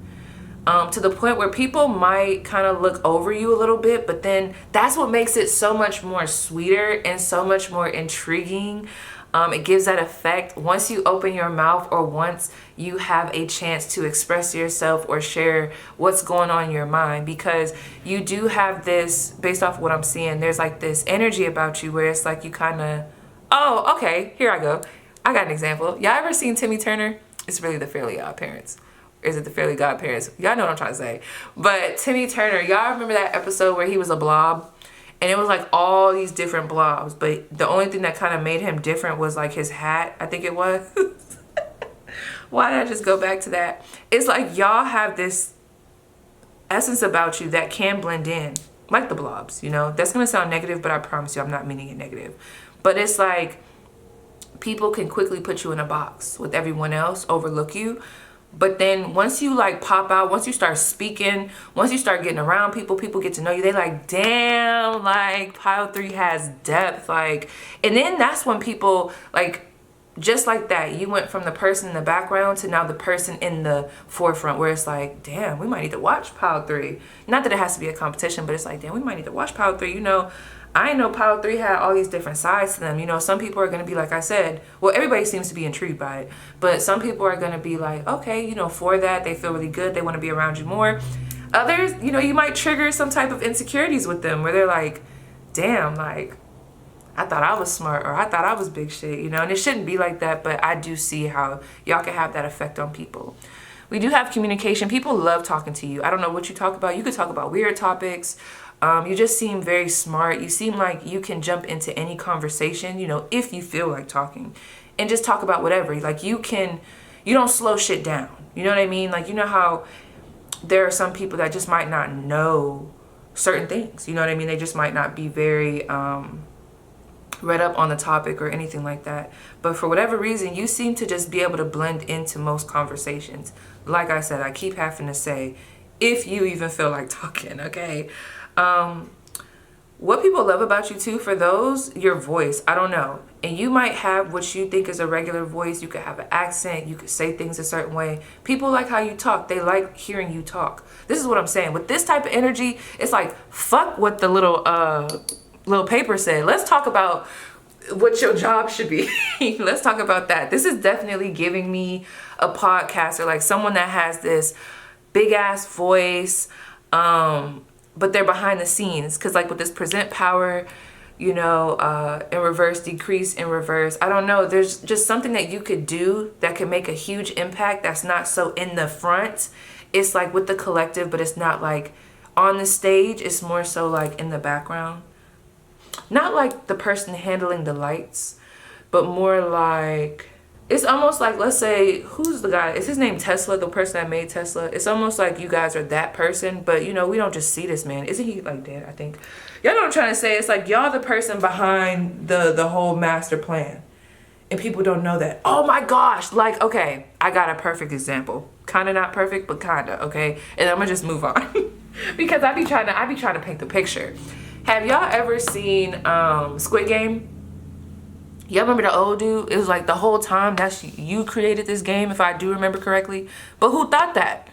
to the point where people might kind of look over you a little bit, but then that's what makes it so much more sweeter and so much more intriguing. It gives that effect once you open your mouth, or once you have a chance to express yourself or share what's going on in your mind, because you do have this, based off what I'm seeing, there's like this energy about you where it's like you kind of, oh, okay, here I go. I got an example. Y'all ever seen Timmy Turner? It's really the Fairly Odd Parents. Or is it the Fairly Godparents? Y'all know what I'm trying to say. But Timmy Turner, y'all remember that episode where he was a blob? And it was like all these different blobs, but the only thing that kind of made him different was like his hat, I think it was. Why did I just go back to that? It's like y'all have this essence about you that can blend in, like the blobs, you know? That's gonna sound negative, but I promise you I'm not meaning it negative. But it's like people can quickly put you in a box with everyone else, overlook you. But then once you like pop out, once you start speaking, once you start getting around people, people get to know you. They like, damn, like pile 3 has depth. Like, and then that's when people like, just like that, you went from the person in the background to now the person in the forefront, where it's like, damn, we might need to watch pile 3. Not that it has to be a competition, but it's like, damn, we might need to watch pile 3. You know, I know pile 3 had all these different sides to them. You know, some people are going to be, like I said, well, everybody seems to be intrigued by it, but some people are going to be like, okay, you know, for that, they feel really good. They want to be around you more. Others, you know, you might trigger some type of insecurities with them where they're like, damn, like, I thought I was smart, or I thought I was big shit, you know, and it shouldn't be like that, but I do see how y'all can have that effect on people. We do have communication. People love talking to you. I don't know what you talk about. You could talk about weird topics. You just seem very smart. You seem like you can jump into any conversation, you know, if you feel like talking, and just talk about whatever. Like you don't slow shit down. You know what I mean? Like, you know how there are some people that just might not know certain things. You know what I mean? They just might not be very read up on the topic or anything like that. But for whatever reason, you seem to just be able to blend into most conversations. Like I said, I keep having to say, if you even feel like talking, okay? What people love about you too, for those, your voice, I don't know. And you might have what you think is a regular voice. You could have an accent. You could say things a certain way. People like how you talk. They like hearing you talk. This is what I'm saying. With this type of energy, it's like, fuck what the little paper said. Let's talk about what your job should be. Let's talk about that. This is definitely giving me a podcaster, like someone that has this big ass voice, but they're behind the scenes. Because like with this present power, you know, in reverse, decrease in reverse, I don't know, there's just something that you could do that could make a huge impact that's not so in the front. It's like with the collective, but it's not like on the stage. It's more so like in the background. Not like the person handling the lights, but more like, it's almost like, let's say, who's the guy? Is his name Tesla, the person that made Tesla? It's almost like you guys are that person, but you know, we don't just see this man. Isn't he like dead, I think? Y'all know what I'm trying to say? It's like y'all the person behind the whole master plan. And people don't know that. Oh my gosh, like, okay, I got a perfect example. Kind of not perfect, but kind of, okay? And I'm gonna just move on. Because I be trying to paint the picture. Have y'all ever seen Squid Game? Y'all remember the old dude? It was like the whole time that's you created this game, if I do remember correctly. But who thought that?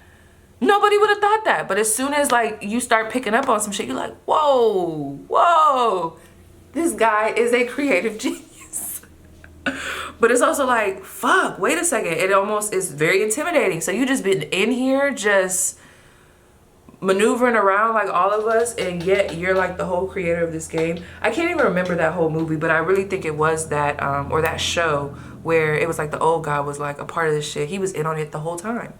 Nobody would have thought that. But as soon as like you start picking up on some shit, you're like, whoa, this guy is a creative genius. But it's also like, fuck, wait a second. It almost is very intimidating. So you just been in here just maneuvering around like all of us, and yet you're like the whole creator of this game. I can't even remember that whole movie, but I really think it was that or that show where it was like the old guy was like a part of this shit. He was in on it the whole time.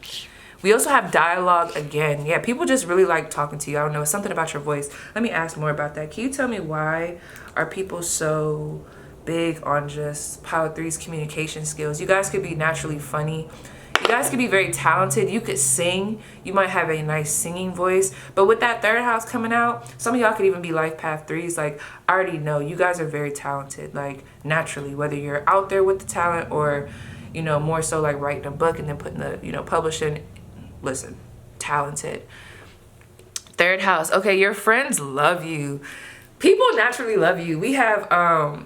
We also have dialogue again. Yeah, people just really like talking to you. I don't know, it's something about your voice. Let me ask more about that. Can you tell me why are people so big on just Pile 3's communication skills? You guys could be naturally funny. You guys could be very talented. You could sing. You might have a nice singing voice. But with that third house coming out, some of y'all could even be life path 3s. Like, I already know you guys are very talented, like naturally, whether you're out there with the talent or, you know, more so like writing a book and then putting the, you know, publishing. Listen, talented. Third house. Okay, your friends love you. People naturally love you. We have,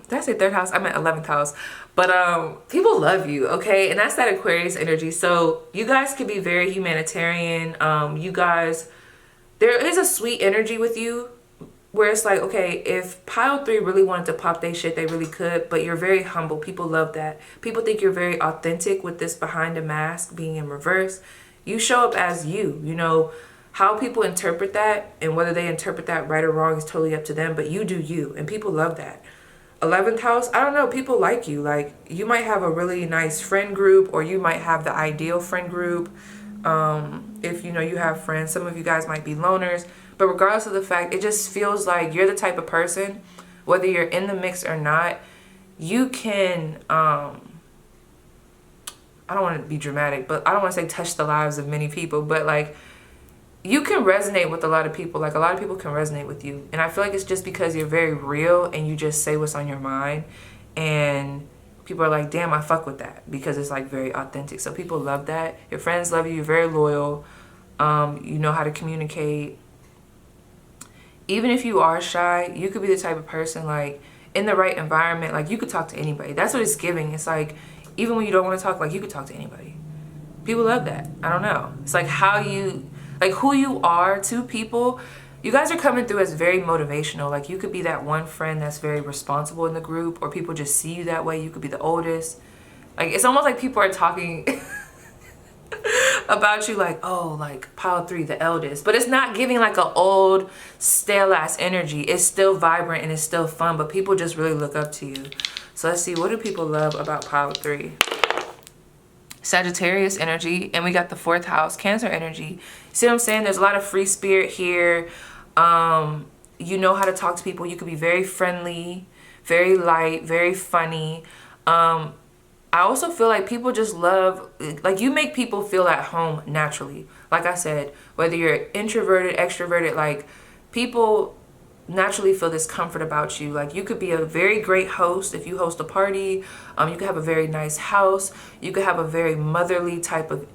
did I say third house? I meant 11th house. But people love you, okay? And that's that Aquarius energy. So you guys could be very humanitarian. You guys, there is a sweet energy with you where it's like, okay, if Pile 3 really wanted to pop their shit, they really could. But you're very humble. People love that. People think you're very authentic with this behind a mask being in reverse. You show up as you, you know. How people interpret that and whether they interpret that right or wrong is totally up to them, but you do you, and people love that. 11th house, I don't know, people like you. Like, you might have a really nice friend group, or you might have the ideal friend group. If you know you have friends, some of you guys might be loners, but regardless of the fact, it just feels like you're the type of person, whether you're in the mix or not, you can, I don't want to be dramatic, but I don't want to say touch the lives of many people, but like, you can resonate with a lot of people. Like, a lot of people can resonate with you. And I feel like it's just because you're very real and you just say what's on your mind. And people are like, damn, I fuck with that. Because it's like very authentic. So people love that. Your friends love you. You're very loyal. You know how to communicate. Even if you are shy, you could be the type of person, like, in the right environment, like, you could talk to anybody. That's what it's giving. It's like, even when you don't want to talk, like, you could talk to anybody. People love that. I don't know. It's like how you... like who you are to people. You guys are coming through as very motivational. Like, you could be that one friend that's very responsible in the group, or people just see you that way. You could be the oldest. Like, it's almost like people are talking about you like, oh, like Pile 3, the eldest. But it's not giving like an old, stale ass energy. It's still vibrant and it's still fun, but people just really look up to you. So let's see, what do people love about Pile 3? Sagittarius energy, and we got the 4th house, Cancer energy. See what I'm saying? There's a lot of free spirit here. you know how to talk to people. You could be very friendly, very light, very funny. I also feel like people just love, like you make people feel at home naturally. Like I said, whether you're introverted, extroverted, like people naturally feel this comfort about you. Like you could be a very great host if you host a party. You could have a very nice house. You could have a very motherly type of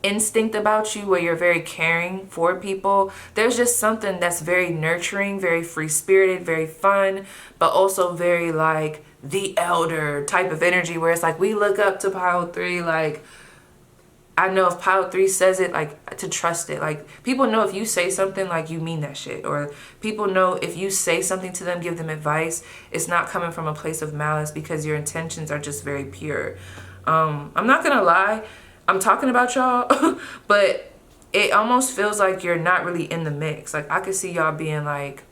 instinct about you where you're very caring for people. There's just something that's very nurturing, very free-spirited, very fun, but also very like the elder type of energy where it's like we look up to Pile 3. Like I know if Pile 3 says it, like to trust it. Like people know if you say something, like you mean that shit. Or people know if you say something to them, give them advice, it's not coming from a place of malice because your intentions are just very pure. I'm not gonna lie, I'm talking about y'all, but it almost feels like you're not really in the mix. Like I could see y'all being like,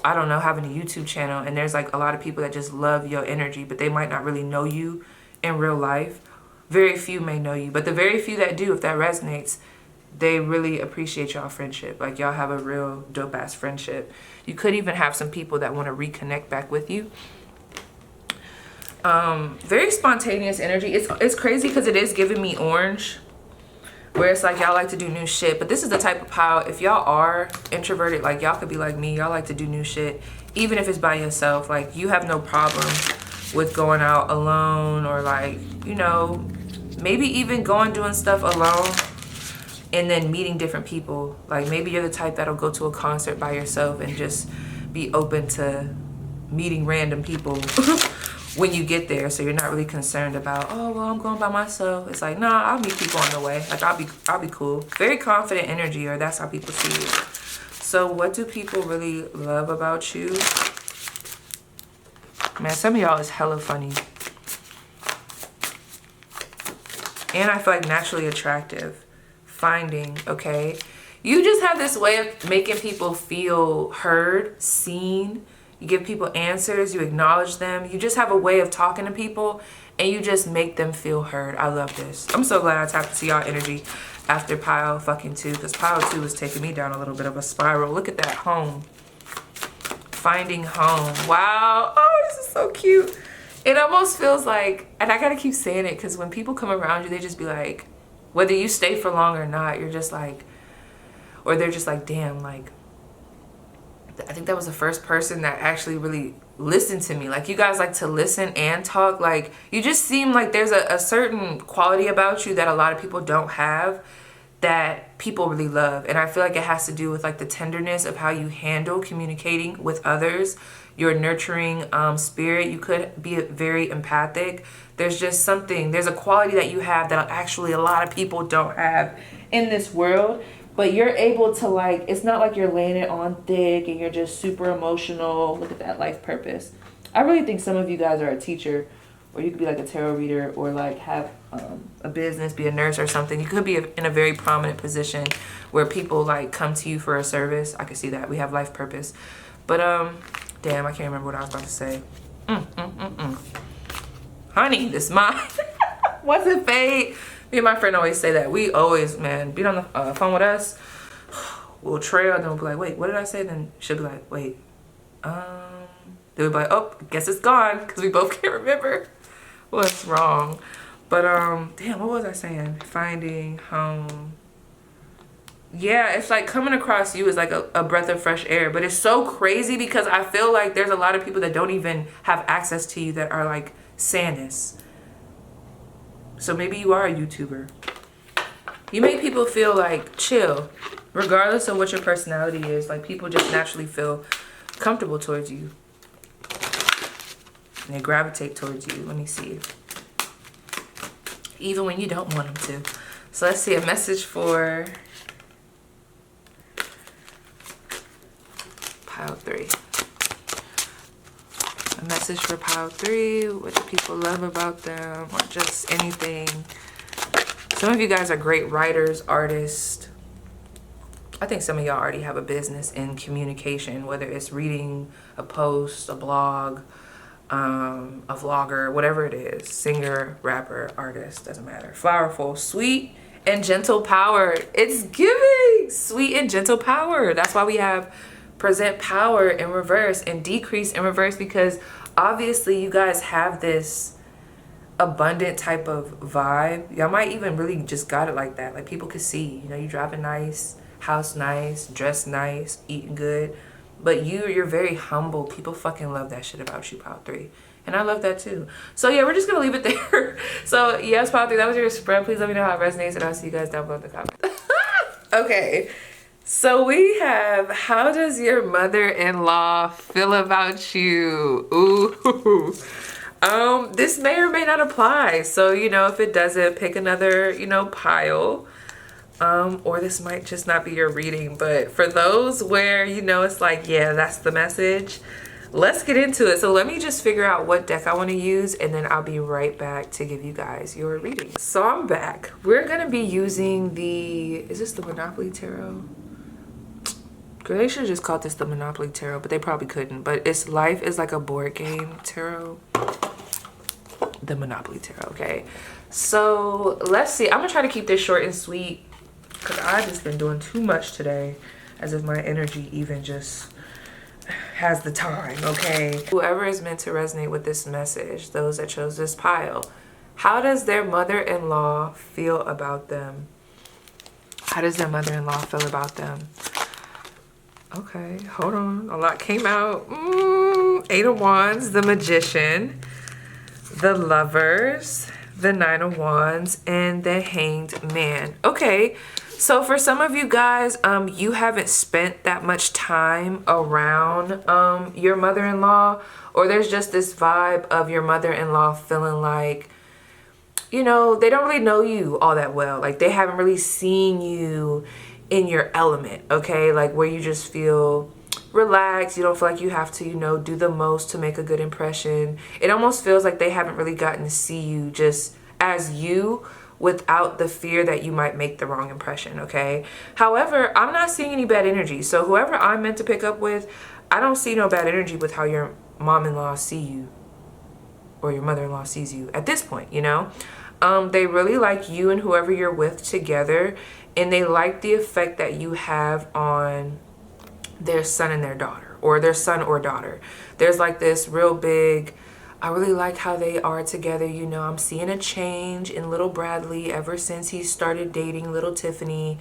I don't know, having a YouTube channel and there's like a lot of people that just love your energy, but they might not really know you in real life. Very few may know you, but the very few that do, if that resonates, they really appreciate y'all friendship. Like y'all have a real dope ass friendship. You could even have some people that want to reconnect back with you. Very spontaneous energy. It's crazy because it is giving me orange, where it's like y'all like to do new shit. But this is the type of pile, if y'all are introverted, like y'all could be like me, y'all like to do new shit, even if it's by yourself. Like you have no problem with going out alone, or like, you know, maybe even doing stuff alone and then meeting different people. Like maybe you're the type that'll go to a concert by yourself and just be open to meeting random people when you get there, so you're not really concerned about, oh well, I'm going by myself. It's like, nah, I'll meet people on the way. Like I'll be cool. Very confident energy, or that's how people see you. So what do people really love about you? Man, some of y'all is hella funny. And I feel like naturally attractive. Finding, okay? You just have this way of making people feel heard, seen. You give people answers, you acknowledge them. You just have a way of talking to people and you just make them feel heard. I love this. I'm so glad I tapped into y'all energy after Pile fucking 2, because Pile 2 was taking me down a little bit of a spiral. Look at that home. Finding home. Wow. Oh, this is so cute. It almost feels like, and I gotta keep saying it because when people come around you, they just be like, whether you stay for long or not, you're just like, or they're just like, damn, like, I think that was the first person that actually really listened to me. Like you guys like to listen and talk. Like you just seem like there's a certain quality about you that a lot of people don't have, that people really love. And I feel like it has to do with like the tenderness of how you handle communicating with others, your nurturing spirit. You could be very empathic. There's just something, there's a quality that you have that actually a lot of people don't have in this world. But you're able to, like, it's not like you're laying it on thick and you're just super emotional. Look at that life purpose. I really think some of you guys are a teacher, or you could be like a tarot reader, or like have a business, be a nurse or something. You could be in a very prominent position where people like come to you for a service. I can see that. We have life purpose. But damn, I can't remember what I was about to say. Honey, this mine. What's it, fade? Me and my friend always say that. We always, man, be on the phone with us. We'll trail, and then we'll be like, wait, what did I say? Then she'll be like, wait. Then we'll be like, oh, guess it's gone, because we both can't remember what's wrong. But, damn, what was I saying? Finding home. Yeah, it's like coming across you is like a breath of fresh air. But it's so crazy because I feel like there's a lot of people that don't even have access to you that are like Sanus. So maybe you are a YouTuber. You make people feel like chill, regardless of what your personality is. Like people just naturally feel comfortable towards you. And they gravitate towards you. Let me see. Even when you don't want them to. So let's see, a message for Pile 3. A message for Pile 3. What do people love about them, or just anything? Some of you guys are great writers, artists. I think some of y'all already have a business in communication, whether it's reading a post, a blog, a vlogger, whatever it is. Singer, rapper, artist, doesn't matter. Flowerful, sweet and gentle power. It's giving sweet and gentle power. That's why we have present power in reverse and decrease in reverse, because obviously you guys have this abundant type of vibe. Y'all might even really just got it like that. Like people could see, you know, you driving nice, house nice, dressed nice, eating good. But you're very humble. People fucking love that shit about you, Pile 3. And I love that too. So yeah, we're just gonna leave it there. So yes, Pile 3, that was your spread. Please let me know how it resonates, and I'll see you guys down below in the comments. Okay. So we have, how does your mother-in-law feel about you? Ooh. This may or may not apply. So, you know, if it doesn't, pick another, you know, pile. Or this might just not be your reading. But for those where, you know, it's like, yeah, that's the message, let's get into it. So let me just figure out what deck I want to use, and then I'll be right back to give you guys your reading. So I'm back. We're going to be using the, is this the Monopoly Tarot? They should have just called this the Monopoly Tarot, but they probably couldn't. But it's Life is Like a Board Game Tarot. The Monopoly Tarot, okay? So let's see. I'm going to try to keep this short and sweet because I've just been doing too much today, as if my energy even just has the time, okay? Whoever is meant to resonate with this message, those that chose this pile, how does their mother-in-law feel about them? How does their mother-in-law feel about them? Okay, hold on. A lot came out. Eight of Wands, the Magician, the Lovers, the Nine of Wands, and the Hanged Man. Okay, so for some of you guys, you haven't spent that much time around your mother-in-law, or there's just this vibe of your mother-in-law feeling like, you know, they don't really know you all that well. Like they haven't really seen you in your element, okay? Like where you just feel relaxed. You don't feel like you have to, you know, do the most to make a good impression. It almost feels like they haven't really gotten to see you just as you, without the fear that you might make the wrong impression, okay? However, I'm not seeing any bad energy. So whoever I'm meant to pick up with, I don't see no bad energy with how your mom-in-law see you or your mother-in-law sees you at this point, you know? They really like you and whoever you're with together, and they like the effect that you have on their son and their daughter, or their son or daughter. There's like this real big, I really like how they are together. You know, I'm seeing a change in little Bradley ever since he started dating little Tiffany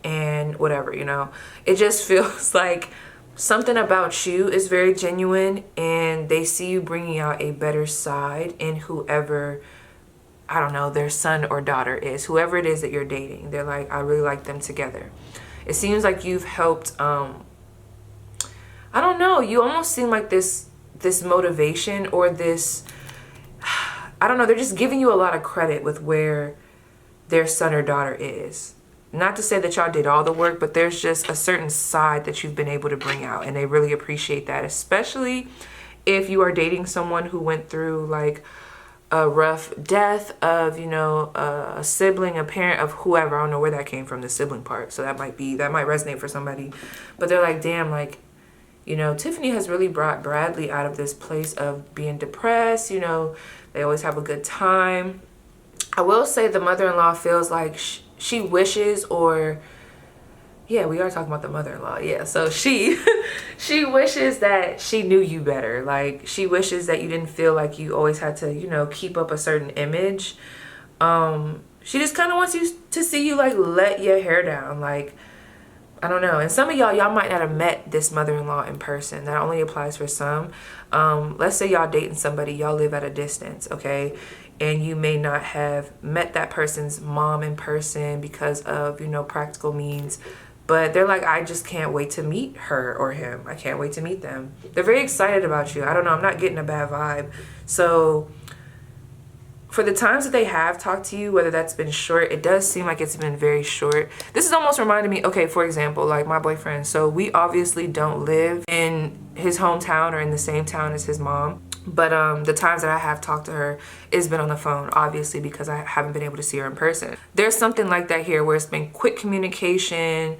and whatever, you know. It just feels like something about you is very genuine, and they see you bringing out a better side in whoever, I don't know, their son or daughter is, whoever it is that you're dating. They're like, I really like them together. It seems like you've helped, I don't know, you almost seem like this motivation, or this, I don't know, they're just giving you a lot of credit with where their son or daughter is. Not to say that y'all did all the work, but there's just a certain side that you've been able to bring out, and they really appreciate that, especially if you are dating someone who went through like a rough death of, you know, a sibling, a parent, of whoever. I don't know where that came from, the sibling part. So that might resonate for somebody. But they're like, damn, like, you know, Tiffany has really brought Bradley out of this place of being depressed. You know, they always have a good time. I will say the mother-in-law feels like she wishes, or yeah, we are talking about the mother-in-law. Yeah, so she wishes that she knew you better. Like she wishes that you didn't feel like you always had to, you know, keep up a certain image. She just kind of wants you to see you like let your hair down. Like, I don't know. And some of y'all might not have met this mother-in-law in person. That only applies for some. Let's say y'all dating somebody, y'all live at a distance, okay? And you may not have met that person's mom in person because of, you know, practical means. But they're like, I just can't wait to meet her or him. I can't wait to meet them. They're very excited about you. I don't know. I'm not getting a bad vibe. So for the times that they have talked to you, whether that's been short, it does seem like it's been very short. This is almost reminding me, okay, for example, like my boyfriend. So we obviously don't live in his hometown or in the same town as his mom. But the times that I have talked to her, it's been on the phone, obviously, because I haven't been able to see her in person. There's something like that here where it's been quick communication,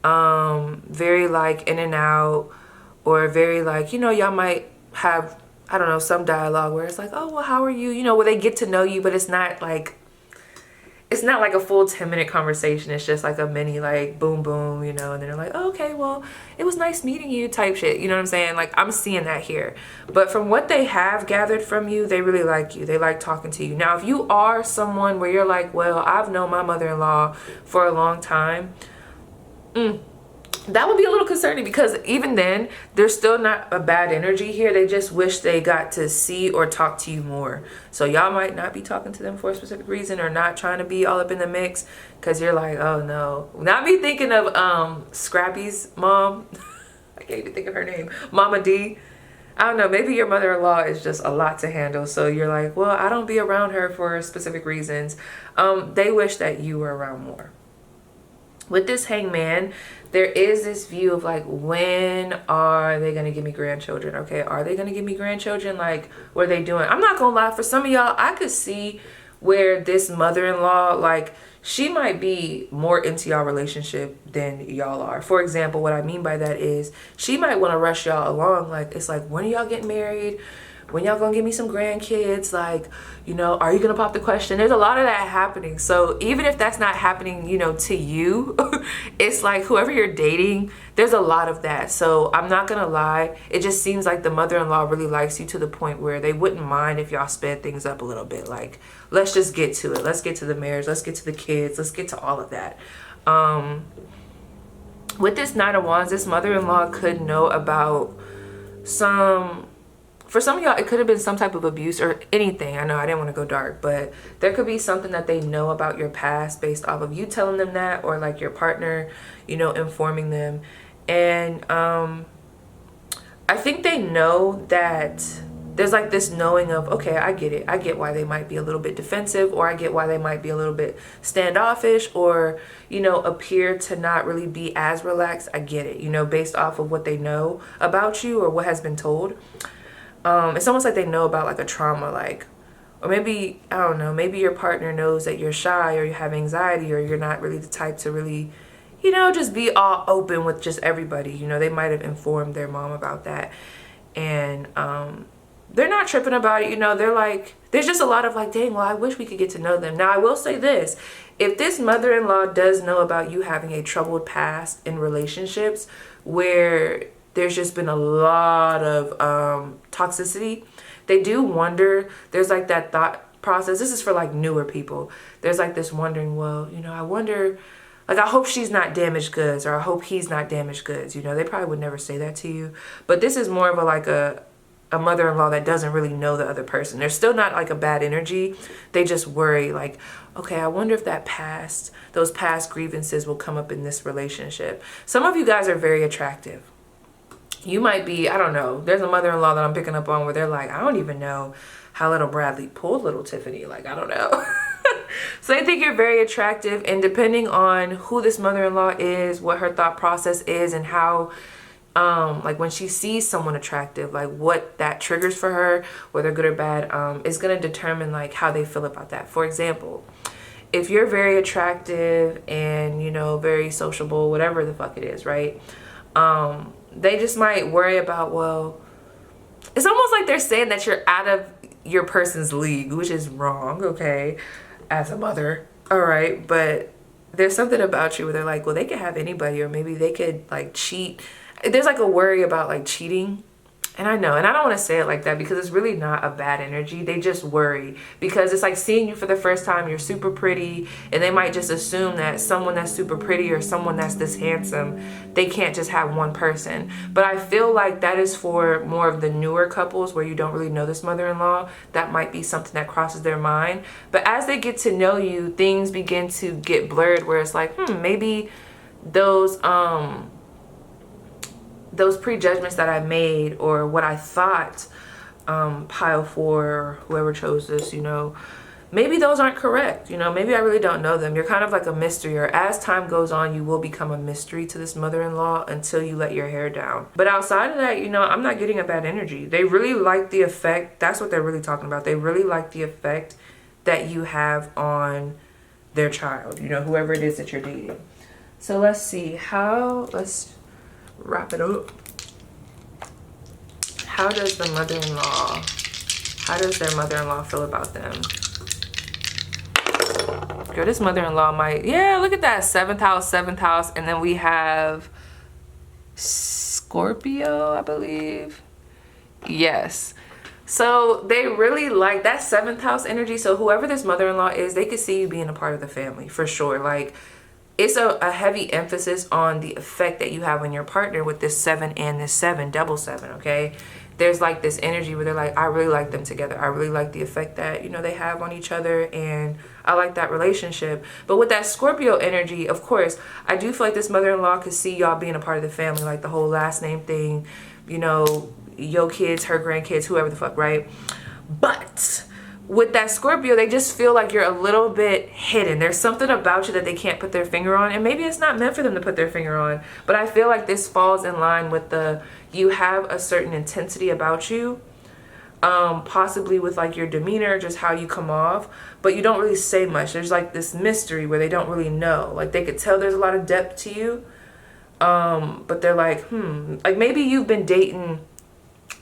very like in and out, or very like, you know, y'all might have, I don't know, some dialogue where it's like, oh, well, how are you? You know, where they get to know you, but it's not like, it's not like a full 10-minute conversation. It's just like a mini like boom boom, you know, and then they're like, oh, okay, well, it was nice meeting you type shit. You know what I'm saying? Like, I'm seeing that here. But from what they have gathered from you, they really like you. They like talking to you. Now, if you are someone where you're like, well, I've known my mother-in-law for a long time, that would be a little concerning, because even then, there's still not a bad energy here. They just wish they got to see or talk to you more. So y'all might not be talking to them for a specific reason, or not trying to be all up in the mix, because you're like, oh no. Not me thinking of Scrappy's mom. I can't even think of her name. Mama D. I don't know, maybe your mother-in-law is just a lot to handle. So you're like, well, I don't be around her for specific reasons. They wish that you were around more. With this hangman, there is this view of like, when are they going to give me grandchildren? Okay, are they going to give me grandchildren? Like, what are they doing? I'm not going to lie, for some of y'all, I could see where this mother-in-law, like, she might be more into y'all relationship than y'all are. For example, what I mean by that is she might want to rush y'all along. Like, it's like, when are y'all getting married? When y'all gonna give me some grandkids? Like, you know, are you gonna pop the question? There's a lot of that happening. So even if that's not happening, you know, to you, it's like whoever you're dating, there's a lot of that. So I'm not gonna lie, it just seems like the mother-in-law really likes you to the point where they wouldn't mind if y'all sped things up a little bit. Like, let's just get to it. Let's get to the marriage. Let's get to the kids. Let's get to all of that. With this Nine of Wands, this mother-in-law could know about for some of y'all, it could have been some type of abuse or anything. I know I didn't want to go dark, but there could be something that they know about your past based off of you telling them that, or like your partner, you know, informing them. And I think they know that there's like this knowing of, okay, I get it. I get why they might be a little bit defensive, or I get why they might be a little bit standoffish, or, you know, appear to not really be as relaxed. I get it, you know, based off of what they know about you or what has been told. It's almost like they know about like a trauma, like, or maybe, I don't know, maybe your partner knows that you're shy, or you have anxiety, or you're not really the type to really, you know, just be all open with just everybody. You know, they might have informed their mom about that, and they're not tripping about it. You know, they're like, there's just a lot of like, dang, well, I wish we could get to know them. Now, I will say this, if this mother-in-law does know about you having a troubled past in relationships where there's just been a lot of toxicity, they do wonder, there's like that thought process. This is for like newer people. There's like this wondering, well, you know, I wonder, like, I hope she's not damaged goods, or I hope he's not damaged goods. You know, they probably would never say that to you, but this is more of a like a mother-in-law that doesn't really know the other person. There's still not like a bad energy. They just worry like, okay, I wonder if those past grievances will come up in this relationship. Some of you guys are very attractive. You might be, I don't know, there's a mother-in-law that I'm picking up on where they're like, I don't even know how little Bradley pulled little Tiffany. Like, I don't know. So they think you're very attractive, and depending on who this mother-in-law is, what her thought process is, and how, like when she sees someone attractive, like what that triggers for her, whether good or bad, is going to determine like how they feel about that. For example, if you're very attractive and, you know, very sociable, whatever the fuck it is, right? They just might worry about, well, it's almost like they're saying that you're out of your person's league, which is wrong, okay, as a mother, all right, but there's something about you where they're like, well, they could have anybody, or maybe they could like cheat. There's like a worry about like cheating. And I know, and I don't want to say it like that because it's really not a bad energy. They just worry because it's like seeing you for the first time, you're super pretty, and they might just assume that someone that's super pretty or someone that's this handsome, they can't just have one person. But I feel like that is for more of the newer couples where you don't really know this mother-in-law. That might be something that crosses their mind. But as they get to know you, things begin to get blurred where it's like, maybe those prejudgments that I made, or what I thought pile 4 or whoever chose this, you know, maybe those aren't correct. You know, maybe I really don't know them. You're kind of like a mystery, or as time goes on, you will become a mystery to this mother-in-law until you let your hair down. But outside of that, you know, I'm not getting a bad energy. They really like the effect. That's what they're really talking about. They really like the effect that you have on their child, you know, whoever it is that you're dating. So let's see let's wrap it up. How does their mother-in-law feel about them? Girl, this mother-in-law might, yeah, look at that, 7th house, and then we have Scorpio, I believe. Yes. So they really like that 7th house energy. So whoever this mother-in-law is, they could see you being a part of the family for sure. Like, it's a heavy emphasis on the effect that you have on your partner with this 7 and this 7, double 7, okay? There's like this energy where they're like, I really like them together. I really like the effect that, you know, they have on each other, and I like that relationship. But with that Scorpio energy, of course, I do feel like this mother-in-law could see y'all being a part of the family, like the whole last name thing, you know, your kids, her grandkids, whoever the fuck, right? But with that Scorpio, they just feel like you're a little bit hidden. There's something about you that they can't put their finger on, and maybe it's not meant for them to put their finger on, but I feel like this falls in line with the, you have a certain intensity about you, possibly with like your demeanor, just how you come off, but you don't really say much. There's like this mystery where they don't really know. Like, they could tell there's a lot of depth to you, but they're like, like maybe you've been dating,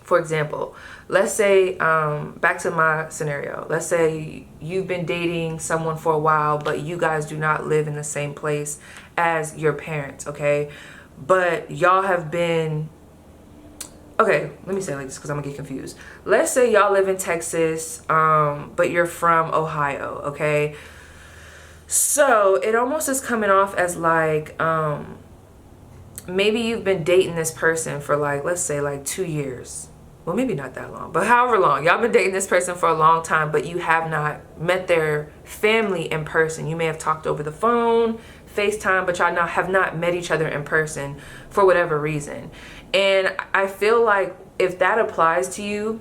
for example, let's say, back to my scenario, let's say you've been dating someone for a while, but you guys do not live in the same place as your parents, okay? But y'all have been, okay, let me say it like this because I'm gonna get confused. Let's say y'all live in Texas, but you're from Ohio, okay? So it almost is coming off as like, maybe you've been dating this person for like, let's say like 2 years. Well, maybe not that long, but however long. Y'all been dating this person for a long time, but you have not met their family in person. You may have talked over the phone, FaceTime, but y'all have not met each other in person for whatever reason. And I feel like if that applies to you,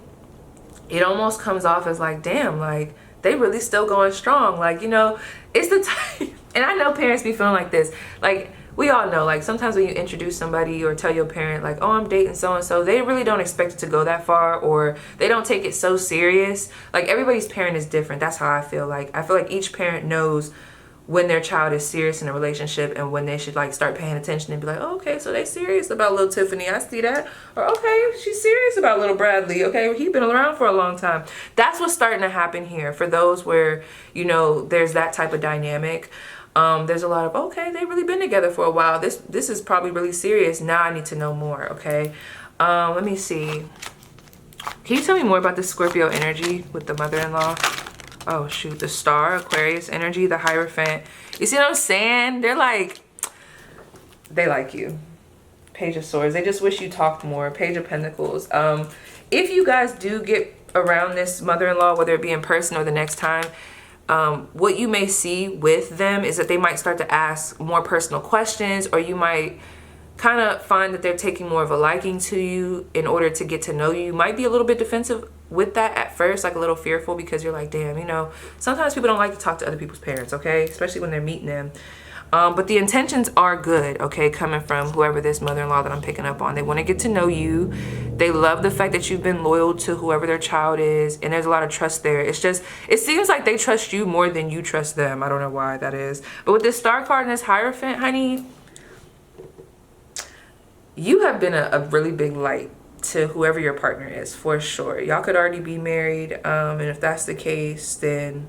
it almost comes off as like, damn, like they really still going strong. Like, you know, it's the type, and I know parents be feeling like this. Like, we all know, like, sometimes when you introduce somebody or tell your parent, like, oh, I'm dating so-and-so, they really don't expect it to go that far, or they don't take it so serious. Like, everybody's parent is different. That's how I feel. Like, I feel like each parent knows when their child is serious in a relationship and when they should, like, start paying attention and be like, oh, okay, so they serious about little Tiffany. I see that. Or, okay, she's serious about little Bradley. Okay, he been around for a long time. That's what's starting to happen here for those where, you know, there's that type of dynamic. There's a lot of, okay, they've really been together for a while. This is probably really serious. Now I need to know more, okay? Let me see. Can you tell me more about the Scorpio energy with the mother-in-law? Oh, shoot. The star, Aquarius energy, the Hierophant. You see what I'm saying? They're like, they like you. Page of Swords. They just wish you talked more. Page of Pentacles. If you guys do get around this mother-in-law, whether it be in person or the next time, what you may see with them is that they might start to ask more personal questions, or you might kind of find that they're taking more of a liking to you in order to get to know you. You might be a little bit defensive with that at first, like a little fearful, because you're like, damn, you know, sometimes people don't like to talk to other people's parents, okay? Especially when they're meeting them. But the intentions are good, okay, coming from whoever this mother-in-law that I'm picking up on. They want to get to know you. They love the fact that you've been loyal to whoever their child is, and there's a lot of trust there. It's just, it seems like they trust you more than you trust them. I don't know why that is. But with this star card and this Hierophant, honey, you have been a really big light to whoever your partner is, for sure. Y'all could already be married, and if that's the case, then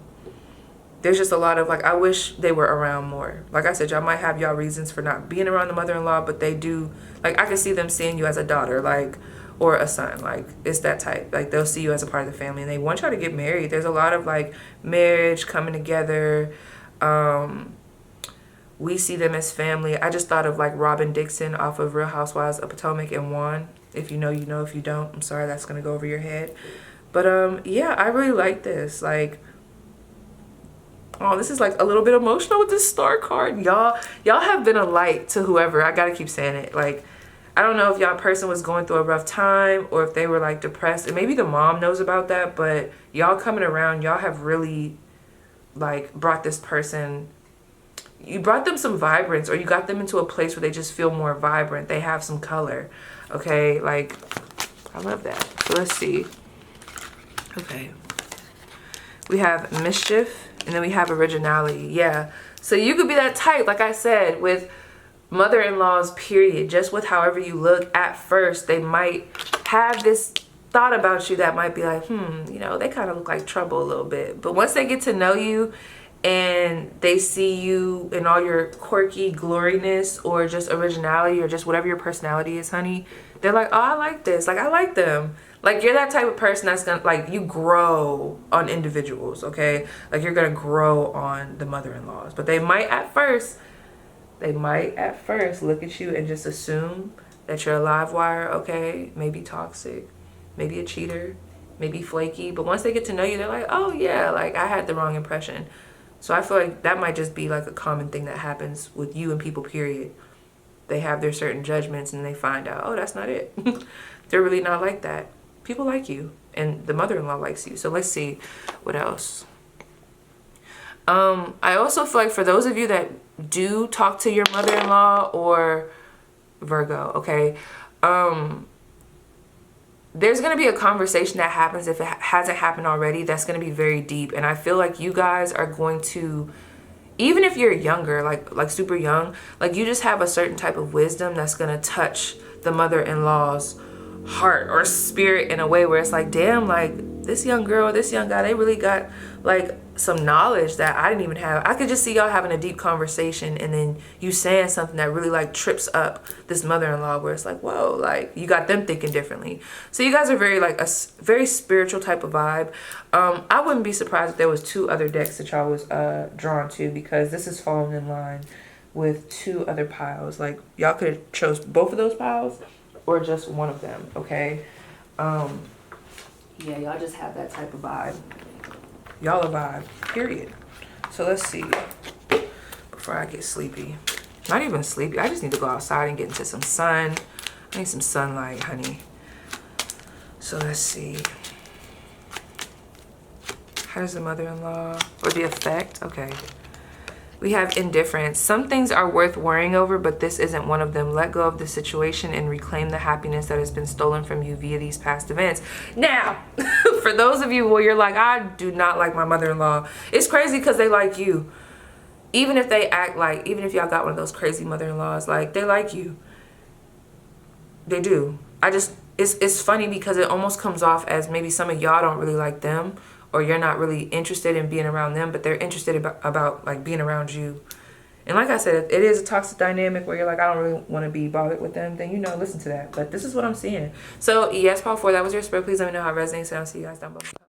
there's just a lot of, like, I wish they were around more. Like I said, y'all might have y'all reasons for not being around the mother-in-law, but they do, like, I can see them seeing you as a daughter, like, or a son. Like, it's that type. Like, they'll see you as a part of the family, and they want y'all to get married. There's a lot of, like, marriage coming together. We see them as family. I just thought of, like, Robin Dixon off of Real Housewives of Potomac and Juan. If you know, you know. If you don't, I'm sorry, that's gonna go over your head. But yeah, I really like this. Like, oh, this is like a little bit emotional with this star card. Y'all have been a light to whoever. I gotta keep saying it. Like, I don't know if y'all person was going through a rough time, or if they were like depressed, and maybe the mom knows about that, but y'all coming around, y'all have really like brought this person, you brought them some vibrance, or you got them into a place where they just feel more vibrant. They have some color. Okay, like, I love that. So let's see. Okay. We have mischief, and then we have originality. Yeah. So you could be that type, like I said, with mother-in-laws, period. Just with however you look at first, they might have this thought about you that might be like, you know, they kind of look like trouble a little bit. But once they get to know you and they see you in all your quirky gloriness or just originality or just whatever your personality is, honey, they're like, oh, I like this. Like, I like them. Like, you're that type of person that's gonna, like, you grow on individuals, okay? Like, you're gonna grow on the mother-in-laws. But they might at first look at you and just assume that you're a live wire, okay? Maybe toxic, maybe a cheater, maybe flaky. But once they get to know you, they're like, oh, yeah, like, I had the wrong impression. So I feel like that might just be like a common thing that happens with you and people, period. They have their certain judgments and they find out, oh, that's not it. They're really not like that. People like you and the mother-in-law likes you. So let's see what else. I also feel like for those of you that do talk to your mother-in-law or Virgo, okay, there's going to be a conversation that happens, if it hasn't happened already, that's going to be very deep. And I feel like you guys are going to, even if you're younger, like super young, like you just have a certain type of wisdom that's going to touch the mother-in-law's heart or spirit in a way where it's like, damn, like this young girl, this young guy, they really got like some knowledge that I didn't even have. I could just see y'all having a deep conversation and then you saying something that really like trips up this mother-in-law where it's like, whoa, like you got them thinking differently. So you guys are very like a very spiritual type of vibe. I wouldn't be surprised if there was 2 other decks that y'all was drawn to, because this is falling in line with 2 other piles. Like y'all could have chose both of those piles or just one of them, okay? Yeah, y'all just have that type of vibe. Y'all a vibe, period. So let's see, before I get sleepy. Not even sleepy, I just need to go outside and get into some sun. I need some sunlight, honey. So let's see. How does the mother-in-law, or the effect? Okay. We have indifference. Some things are worth worrying over, but this isn't one of them. Let go of the situation and reclaim the happiness that has been stolen from you via these past events. Now, for those of you where you're like, I do not like my mother-in-law, it's crazy because they like you. Even if they act like, even if y'all got one of those crazy mother-in-laws, like they like you. They do. It's funny because it almost comes off as maybe some of y'all don't really like them, or you're not really interested in being around them, but they're interested about like being around you. And like I said, if it is a toxic dynamic where you're like, I don't really want to be bothered with them, then, you know, listen to that. But this is what I'm seeing. So yes, Paul 4, that was your spirit. Please let me know how it resonates, and I'll see you guys down below.